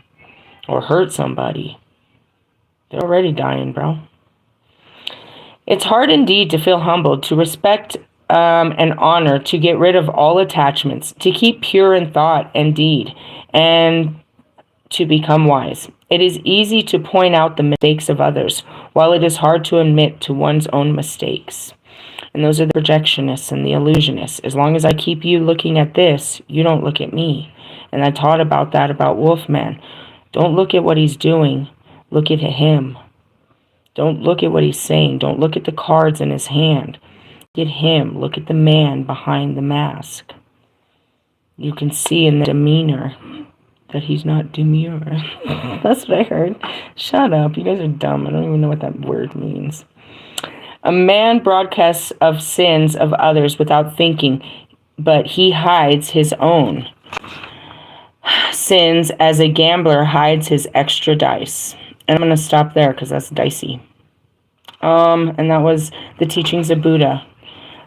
or hurt somebody. They're already dying, bro. It's hard indeed to feel humbled, to respect and honor, to get rid of all attachments, to keep pure in thought and deed, and to become wise. It is easy to point out the mistakes of others, while it is hard to admit to one's own mistakes. And those are the projectionists and the illusionists. As long as I keep you looking at this, you don't look at me. And I taught about that about Wolfman. Don't look at what he's doing. Look at him. Don't look at what he's saying. Don't look at the cards in his hand. Look at him. Look at the man behind the mask. You can see in the demeanor that he's not demure. That's what I heard. Shut up. You guys are dumb. I don't even know what that word means. A man broadcasts of sins of others without thinking, but he hides his own sins as a gambler hides his extra dice. And I'm going to stop there because that's dicey. And that was The Teachings of Buddha.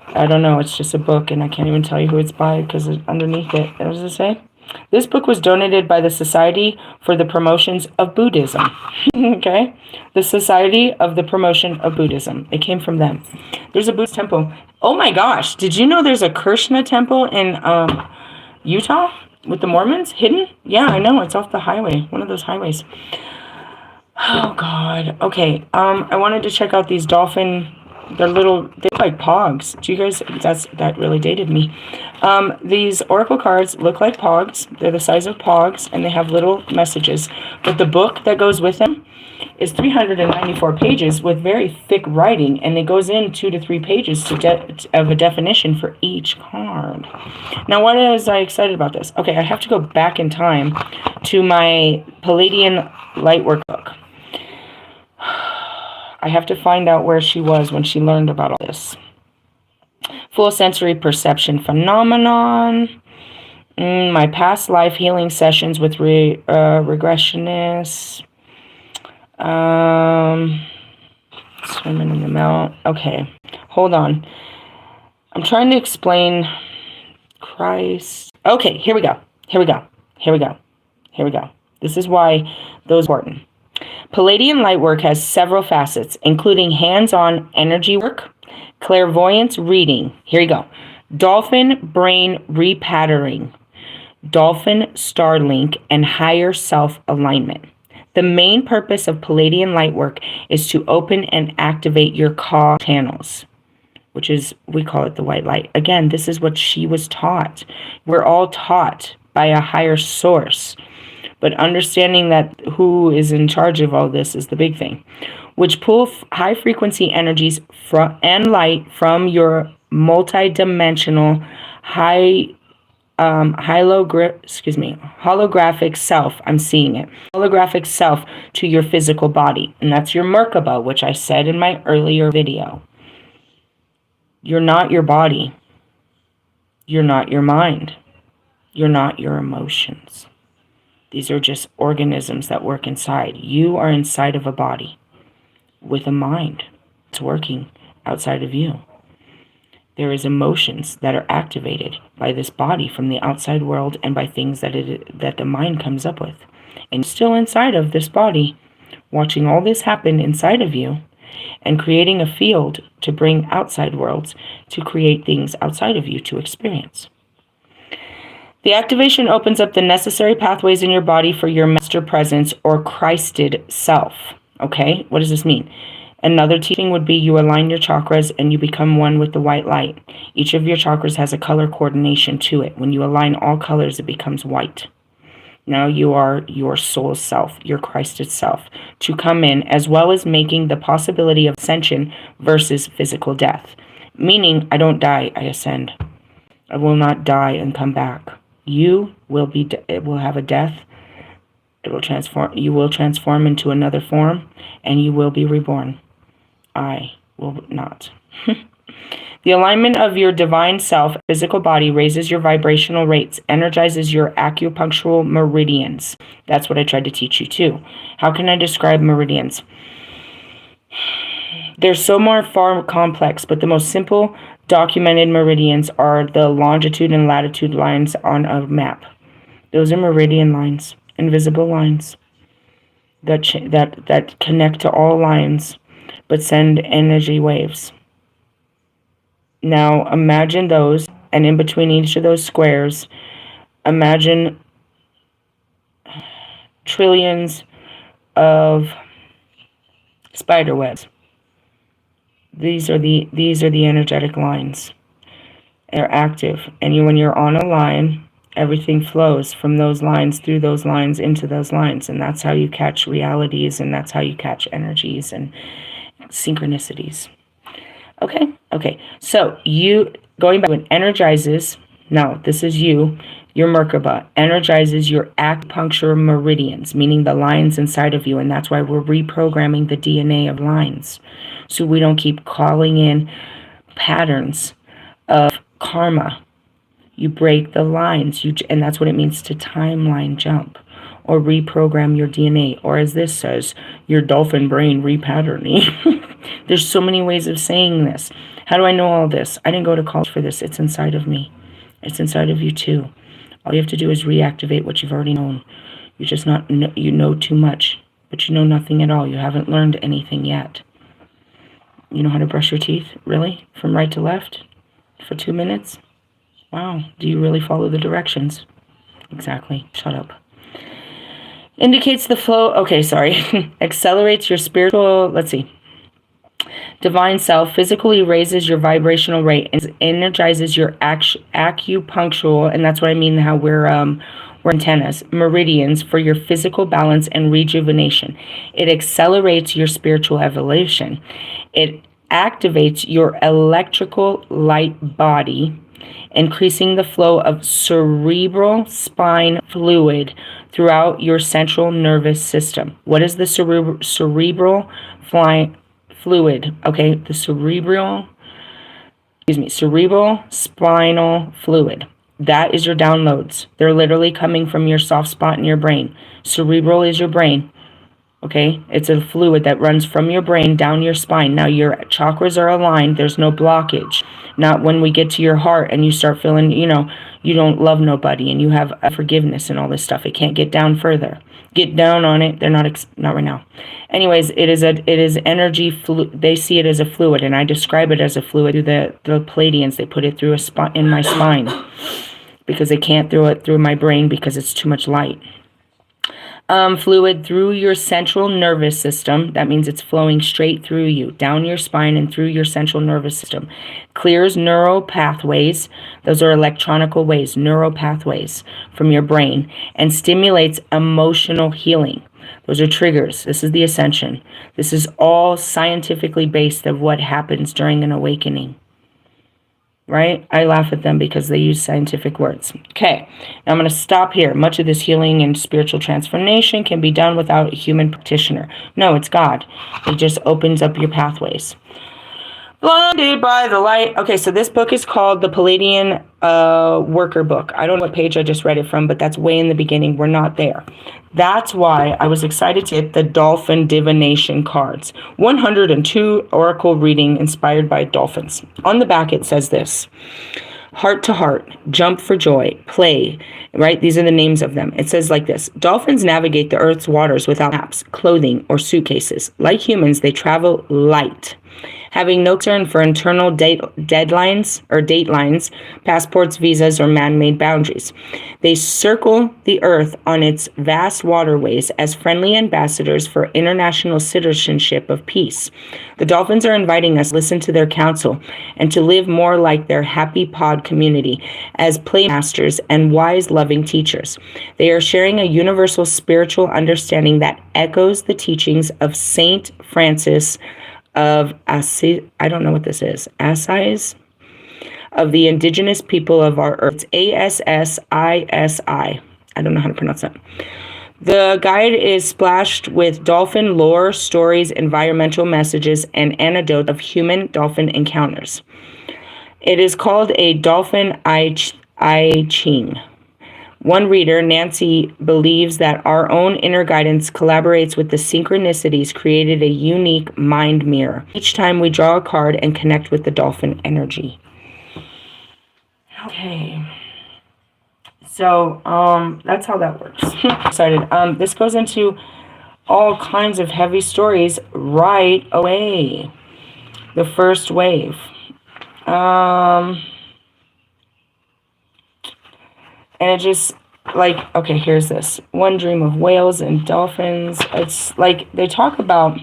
I don't know, it's just a book, and I can't even tell you who it's by because underneath it, what does it say? This book was donated by the Society for the Promotions of Buddhism. Okay? The Society of the Promotion of Buddhism. It came from them. There's a Buddhist temple. Oh my gosh, did you know there's a Krsna temple in Utah with the Mormons hidden? Yeah, I know, it's off the highway, one of those highways. Oh God. Okay, I wanted to check out these dolphin. They're little, they look like pogs. Do you guys, that really dated me. These oracle cards look like pogs. They're the size of pogs, and they have little messages. But the book that goes with them is 394 pages with very thick writing, and it goes in 2 to 3 pages of a definition for each card. Now, why was I excited about this? Okay, I have to go back in time to my Pleiadian Lightwork book. I have to find out where she was when she learned about all this. Full sensory perception phenomenon. My past life healing sessions with regressionists. Swimming in the mount. Okay, hold on. I'm trying to explain Christ. Okay, here we go. This is why those are important. Pleiadian lightwork has several facets, including hands-on energy work, clairvoyance reading. Here you go. Dolphin brain repatterning, dolphin starlink, and higher self-alignment. The main purpose of Pleiadian lightwork is to open and activate your Ka channels, which is, we call it the white light. Again, this is what she was taught. We're all taught by a higher source. But understanding that who is in charge of all this is the big thing, which pull high frequency energies and light from your multidimensional holographic self. I'm seeing it. Holographic self to your physical body. And that's your Merkaba, which I said in my earlier video. You're not your body. You're not your mind. You're not your emotions. These are just organisms that work inside. You are inside of a body with a mind. It's working outside of you. There is emotions that are activated by this body from the outside world and by things that the mind comes up with. And still inside of this body, watching all this happen inside of you and creating a field to bring outside worlds to create things outside of you to experience. The activation opens up the necessary pathways in your body for your master presence or Christed self. Okay, what does this mean? Another teaching would be you align your chakras and you become one with the white light. Each of your chakras has a color coordination to it. When you align all colors, it becomes white. Now you are your soul self, your Christed self, to come in, as well as making the possibility of ascension versus physical death. Meaning, I don't die, I ascend. I will not die and come back. You will be. It will have a death. It will transform. You will transform into another form, and you will be reborn. I will not. The alignment of your divine self, physical body, raises your vibrational rates, energizes your acupunctural meridians. That's what I tried to teach you too. How can I describe meridians? They're so far complex, but the most simple documented meridians are the longitude and latitude lines on a map. Those are meridian lines, invisible lines that connect to all lines, but send energy waves. Now imagine those, and in between each of those squares, imagine trillions of spider webs. These are the energetic lines. They're active, and when you're on a line, everything flows from those lines, through those lines, into those lines, and that's how you catch realities, and that's how you catch energies and synchronicities. Okay. So you, going back, when energizes, now this is your Merkaba, energizes your acupuncture meridians, meaning the lines inside of you, and that's why we're reprogramming the DNA of lines, so we don't keep calling in patterns of karma. You break the lines, and that's what it means to timeline jump, or reprogram your DNA, or as this says, your dolphin brain repatterning. There's so many ways of saying this. How do I know all this? I didn't go to college for this. It's inside of me. It's inside of you too. All you have to do is reactivate what you've already known. You know too much, but you know nothing at all. You haven't learned anything yet. You know how to brush your teeth? Really? From right to left? For 2 minutes? Wow. Do you really follow the directions? Exactly. Shut up. Indicates the flow. Okay, sorry. Accelerates your spiritual, let's see. Divine self, physically raises your vibrational rate and energizes your acupunctural, and that's what I mean how we're antennas, meridians for your physical balance and rejuvenation. It accelerates your spiritual evolution. It activates your electrical light body, increasing the flow of cerebral spine fluid throughout your central nervous system. What is the cerebral fluid? Okay, the cerebral spinal fluid. That is your downloads. They're literally coming from your soft spot in your brain. Cerebral is your brain. Okay, it's a fluid that runs from your brain down your spine. Now your chakras are aligned. There's no blockage. Not when we get to your heart and you start feeling, you don't love nobody and you have forgiveness and all this stuff. It can't get down further. Get down on it. They're not right now. Anyways, it is energy. They see it as a fluid, and I describe it as a fluid through the Pleiadians. They put it through in my spine because they can't throw it through my brain because it's too much light. Fluid through your central nervous system. That means it's flowing straight through you, down your spine and through your central nervous system. Clears neural pathways. Those are electronical ways, neural pathways from your brain, and stimulates emotional healing. Those are triggers. This is the ascension. This is all scientifically based of what happens during an awakening. Right? I laugh at them because they use scientific words. Okay, now I'm going to stop here. Much of this healing and spiritual transformation can be done without a human practitioner. No, it's God. It just opens up your pathways. Blinded by the light. Okay, so this book is called The Pleiadian worker book. I don't know what page I just read it from, but that's way in the beginning. We're not there. That's why I was excited to get the dolphin divination cards. 102 oracle reading inspired by dolphins. On the back it says this: heart to heart, jump for joy, play, right? These are the names of them. It says like this: dolphins navigate the earth's waters without maps, clothing, or suitcases. Like humans, they travel light, having no concern for internal datelines, passports, visas, or man-made boundaries. They circle the earth on its vast waterways as friendly ambassadors for international citizenship of peace. The dolphins are inviting us to listen to their counsel and to live more like their happy pod community as playmasters and wise, loving teachers. They are sharing a universal spiritual understanding that echoes the teachings of Saint Francis of Assisi. I don't know what this is. Assisi, of the indigenous people of our earth. It's ASSISI. I don't know how to pronounce that. The guide is splashed with dolphin lore, stories, environmental messages, and anecdote of human-dolphin encounters. It is called a dolphin I Ching. One reader, Nancy, believes that our own inner guidance collaborates with the synchronicities, created a unique mind mirror each time we draw a card and connect with the dolphin energy. Okay. So, that's how that works. Excited. This goes into all kinds of heavy stories right away. The first wave. And it just, like, okay, here's this. One dream of whales and dolphins. It's like, they talk about,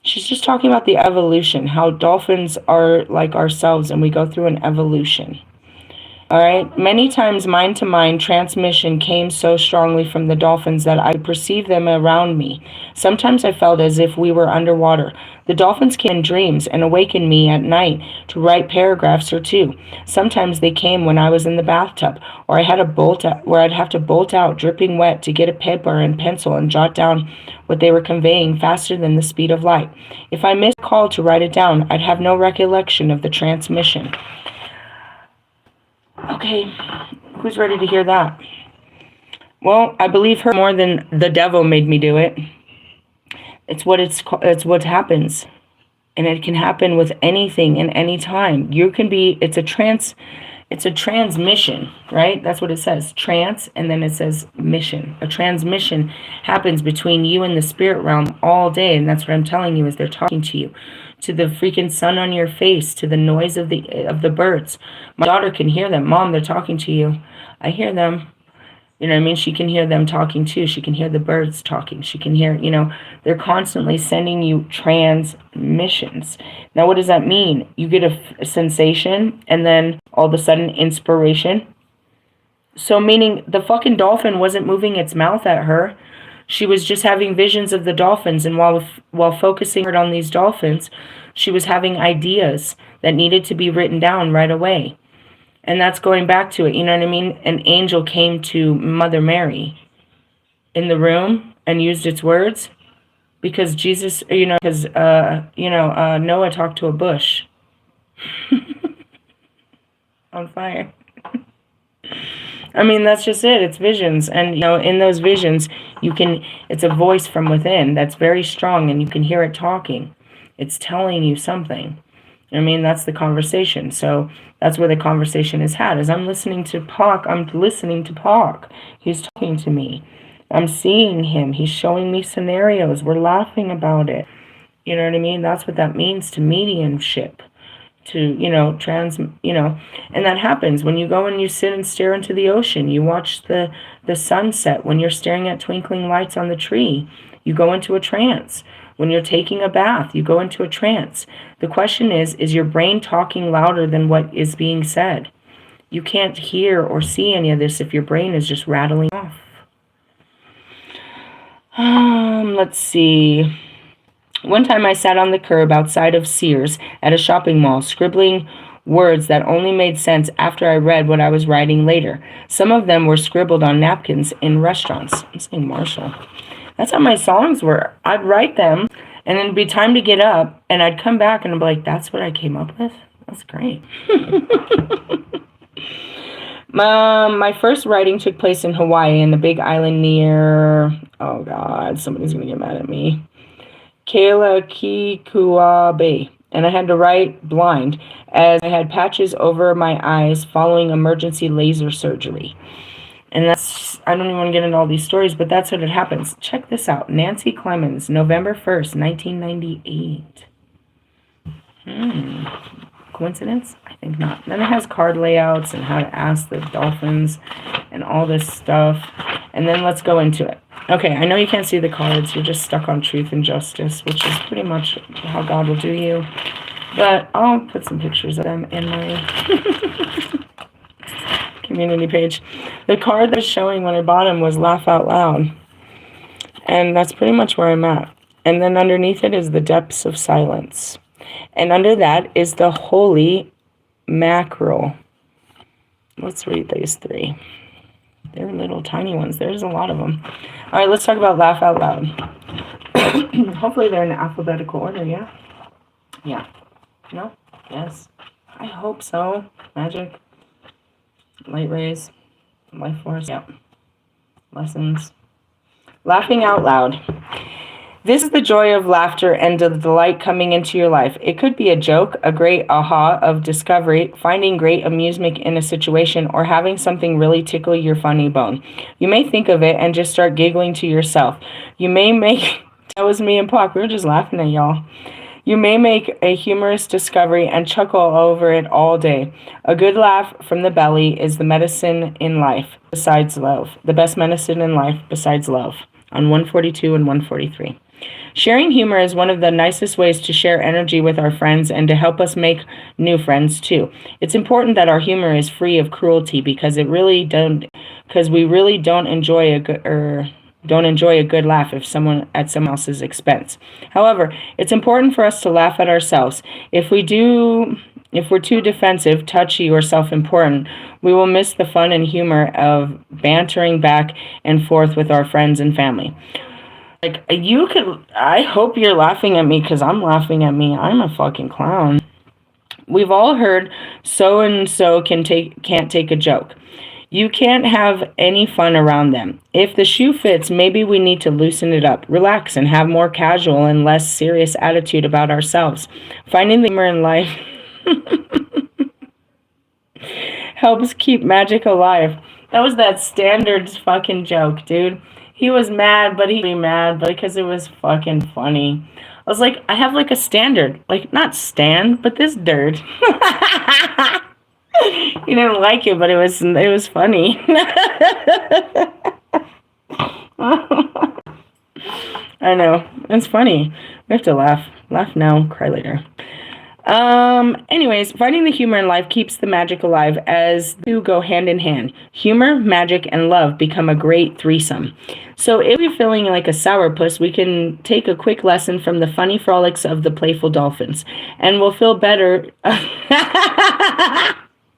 she's just talking about the evolution, how dolphins are like ourselves and we go through an evolution. All right. Many times mind-to-mind transmission came so strongly from the dolphins that I perceived them around me. Sometimes I felt as if we were underwater. The dolphins came in dreams and awakened me at night to write paragraphs or two. Sometimes they came when I was in the bathtub, or I'd have to bolt out dripping wet to get a paper and pencil and jot down what they were conveying faster than the speed of light. If I missed a call to write it down, I'd have no recollection of the transmission. Okay, who's ready to hear that? Well, I believe her more than the devil made me do it. It's what happens. And it can happen with anything and any time. It's a transmission, right? That's what it says. Trance, and then it says mission. A transmission happens between you and the spirit realm all day, and that's what I'm telling you, is they're talking to you. To the freaking sun on your face, to the noise of the birds. My daughter can hear them. Mom, they're talking to you. I hear them. You know what I mean? She can hear them talking too. She can hear the birds talking. She can hear, they're constantly sending you transmissions. Now, what does that mean? You get a sensation and then all of a sudden inspiration. So meaning the fucking dolphin wasn't moving its mouth at her. She was just having visions of the dolphins, and while focusing on these dolphins, she was having ideas that needed to be written down right away. And that's going back to it, you know what I mean? An angel came to Mother Mary in the room and used its words, because Jesus, Noah talked to a bush on fire. I mean, that's just it. It's visions. And, in those visions, it's a voice from within that's very strong, and you can hear it talking. It's telling you something. I mean, that's the conversation. So that's where the conversation is had. As I'm listening to Pac, He's talking to me. I'm seeing him. He's showing me scenarios. We're laughing about it. You know what I mean? That's what that means to mediumship. To, and that happens when you go and you sit and stare into the ocean. You watch the sunset. When you're staring at twinkling lights on the tree, you go into a trance. When you're taking a bath, you go into a trance. The question is your brain talking louder than what is being said? You can't hear or see any of this if your brain is just rattling off. Let's see. One time I sat on the curb outside of Sears at a shopping mall, scribbling words that only made sense after I read what I was writing later. Some of them were scribbled on napkins in restaurants. I'm saying Marshall. That's how my songs were. I'd write them, And then it'd be time to get up, and I'd come back and I'd be like, that's what I came up with? That's great. My first writing took place in Hawaii, in the big island near, oh God, somebody's going to get mad at me, Kealakekua Bay. And I had to write blind, as I had patches over my eyes following emergency laser surgery. And that's, I don't even want to get into all these stories, but that's what it happens. Check this out. Nancy Clemens, November 1st, 1998. Coincidence? I think not. Then it has card layouts and how to ask the dolphins and all this stuff. And then let's go into it. Okay, I know you can't see the cards. You're just stuck on truth and justice, which is pretty much how God will do you. But I'll put some pictures of them in my community page. The card that was showing when I bought them was Laugh Out Loud. And that's pretty much where I'm at. And then underneath it is the Depths of Silence. And under that is the Holy Mackerel. Let's read these three. They're little tiny ones. There's a lot of them. All right, let's talk about Laugh Out Loud. Hopefully they're in alphabetical order, yeah? Yeah. No? Yes. I hope so. Magic. Light rays. Life force. Yep. Lessons. Laughing out loud. This is the joy of laughter and the delight coming into your life. It could be a joke, a great aha of discovery, finding great amusement in a situation, or having something really tickle your funny bone. You may think of it and just start giggling to yourself. You may make... That was me and Pac. We were just laughing at y'all. You may make a humorous discovery and chuckle over it all day. A good laugh from the belly is the medicine in life besides love. The best medicine in life besides love. On 142 and 143. Sharing humor is one of the nicest ways to share energy with our friends and to help us make new friends too. It's important that our humor is free of cruelty because we really don't enjoy a good laugh at someone else's expense. However, it's important for us to laugh at ourselves. If we're too defensive, touchy, or self-important, we will miss the fun and humor of bantering back and forth with our friends and family. Like, I hope you're laughing at me because I'm laughing at me. I'm a fucking clown. We've all heard so-and-so can't take a joke. You can't have any fun around them. If the shoe fits, maybe we need to loosen it up, relax, and have more casual and less serious attitude about ourselves. Finding the humor in life helps keep magic alive. That was that standard fucking joke, dude. He was mad, but because it was fucking funny. I was like, I have like a standard. Like, not stand, but this dirt. He didn't like it, but it was funny. I know. It's funny. We have to laugh. Laugh now, cry later. Anyways, finding the humor in life keeps the magic alive as the two go hand in hand. Humor, magic, and love become a great threesome. So if you're feeling like a sourpuss, we can take a quick lesson from the funny frolics of the playful dolphins, and we'll feel better.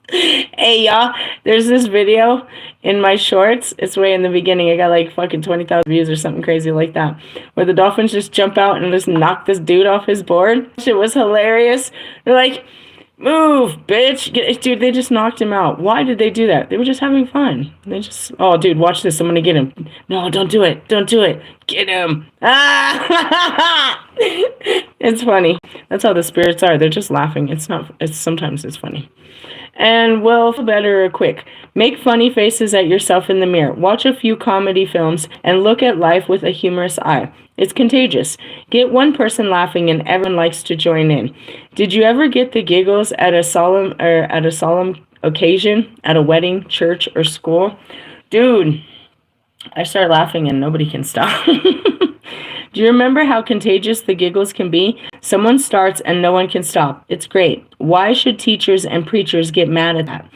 Hey, y'all, there's this video in my shorts. It's way in the beginning. I got like fucking 20,000 views or something crazy like that, where the dolphins just jump out and just knock this dude off his board. Shit was hilarious. They're like, move, bitch. Dude, they just knocked him out. Why did they do that? They were just having fun. Oh, dude, watch this. I'm going to get him. No, don't do it. Don't do it. Get him. Ah! It's funny. That's how the spirits are. They're just laughing. Sometimes it's funny. And we'll feel better quick. Make funny faces at yourself in the mirror. Watch a few comedy films and look at life with a humorous eye. It's contagious. Get one person laughing and everyone likes to join in. Did you ever get the giggles at a solemn occasion, at a wedding, church, or school? Dude, I start laughing and nobody can stop. Do you remember how contagious the giggles can be? Someone starts and no one can stop. It's great. Why should teachers and preachers get mad at that?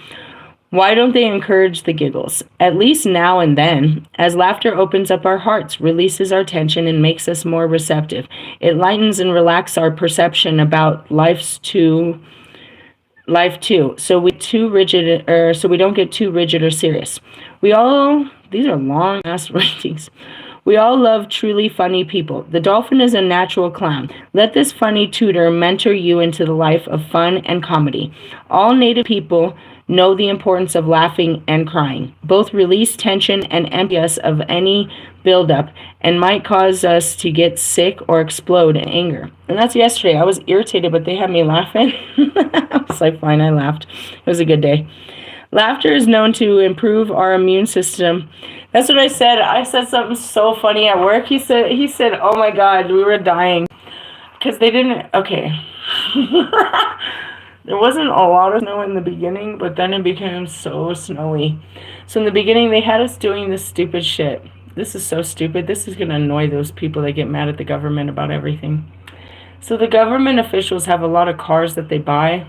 Why don't they encourage the giggles? At least now and then, as laughter opens up our hearts, releases our tension, and makes us more receptive. It lightens and relaxes our perception about life too. So we don't get too rigid or serious. These are long ass ratings. We all love truly funny people. The dolphin is a natural clown. Let this funny tutor mentor you into the life of fun and comedy. All native people know the importance of laughing and crying. Both release tension and empty us of any buildup and might cause us to get sick or explode in anger. And that's yesterday. I was irritated, but they had me laughing. I was like, fine, I laughed. It was a good day. Laughter is known to improve our immune system. That's what I said. I said something so funny at work. He said, oh my God, we were dying. Because they didn't, okay. There wasn't a lot of snow in the beginning, but then it became so snowy. So in the beginning, they had us doing this stupid shit. This is so stupid. This is going to annoy those people that get mad at the government about everything. So the government officials have a lot of cars that they buy,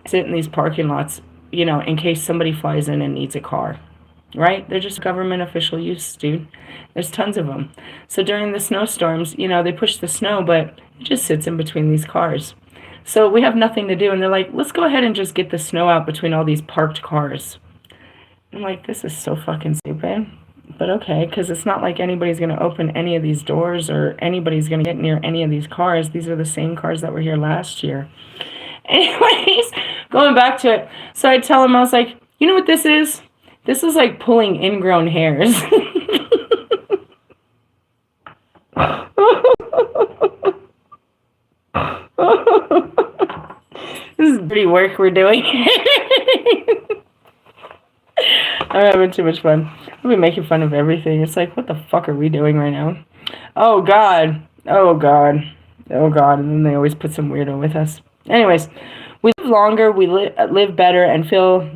sit in these parking lots, you know, in case somebody flies in and needs a car. Right? They're just government official use, dude. There's tons of them. So during the snowstorms, you know, they push the snow, but it just sits in between these cars. So we have nothing to do. And they're like, let's go ahead and just get the snow out between all these parked cars. I'm like, this is so fucking stupid. But okay, because it's not like anybody's going to open any of these doors or anybody's going to get near any of these cars. These are the same cars that were here last year. Anyways, going back to it. So I tell him, I was like, you know what this is? This is like pulling ingrown hairs. This is pretty work we're doing. I'm having too much fun. I'll be making fun of everything. It's like, what the fuck are we doing right now? Oh, God. Oh, God. Oh, God. And then they always put some weirdo with us. Anyways, we live longer, we live better, and feel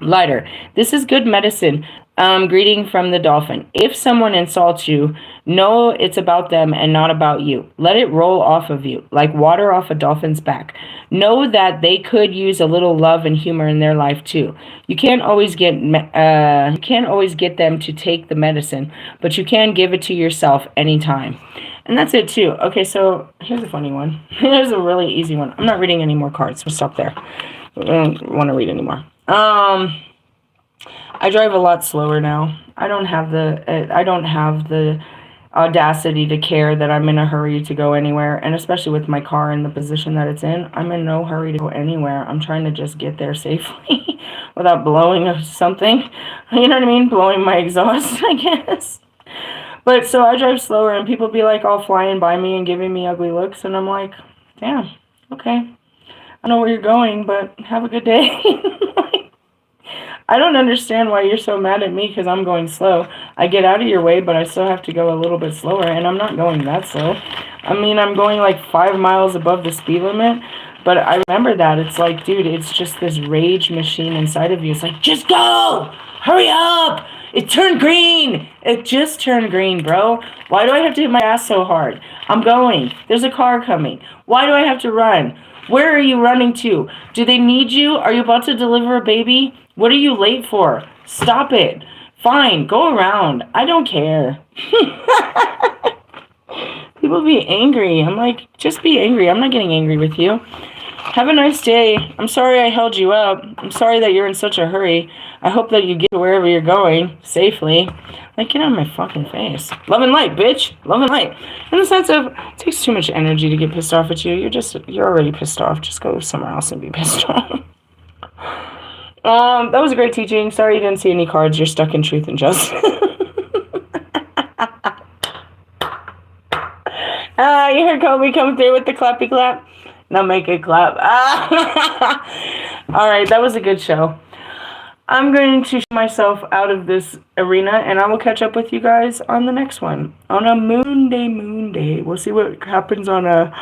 lighter. This is good medicine. Greeting from the dolphin. If someone insults you, know it's about them and not about you. Let it roll off of you, like water off a dolphin's back. Know that they could use a little love and humor in their life too. You can't always get them to take the medicine, but you can give it to yourself anytime. And that's it too. Okay, so here's a funny one. Here's a really easy one. I'm not reading any more cards. We'll stop there. I don't want to read anymore. I drive a lot slower now. I don't have the audacity to care that I'm in a hurry to go anywhere, and especially with my car in the position that it's in, I'm in no hurry to go anywhere. I'm trying to just get there safely without blowing something. You know what I mean? Blowing my exhaust, I guess. But so I drive slower, and people be like all flying by me and giving me ugly looks, and I'm like, damn, okay. I know where you're going, but have a good day. I don't understand why you're so mad at me because I'm going slow. I get out of your way, but I still have to go a little bit slower, and I'm not going that slow. I mean, I'm going like 5 miles above the speed limit, but I remember that. It's like, dude, it's just this rage machine inside of you. It's like, just go! Hurry up! It turned green! It just turned green, bro. Why do I have to hit my ass so hard? I'm going. There's a car coming. Why do I have to run? Where are you running to? Do they need you? Are you about to deliver a baby? What are you late for? Stop it. Fine, go around. I don't care. People be angry. I'm like, just be angry. I'm not getting angry with you. Have a nice day. I'm sorry I held you up. I'm sorry that you're in such a hurry. I hope that you get to wherever you're going safely. Like, get out of my fucking face. Love and light, bitch. Love and light. In the sense of, it takes too much energy to get pissed off at you. You're already pissed off. Just go somewhere else and be pissed off. That was a great teaching. Sorry you didn't see any cards. You're stuck in truth and justice. You heard Kobe come through with the clappy clap? Now make it clap. Alright, that was a good show. I'm going to myself out of this arena, and I will catch up with you guys on the next one. On a moon day. We'll see what happens on our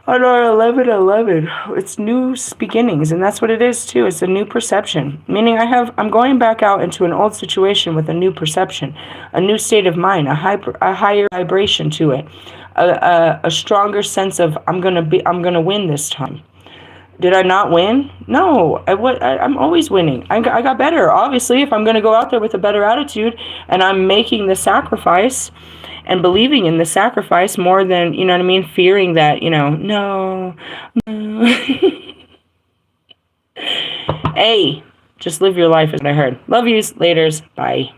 11/11. It's new beginnings, and that's what it is too. It's a new perception. Meaning I'm going back out into an old situation with a new perception, a new state of mind, a higher vibration to it, a stronger sense of I'm gonna win this time. Did I not win? No, I'm always winning. I got better. Obviously, if I'm going to go out there with a better attitude and I'm making the sacrifice and believing in the sacrifice more than, you know what I mean, fearing that, no. Hey, just live your life as I heard. Love yous. Laters. Bye.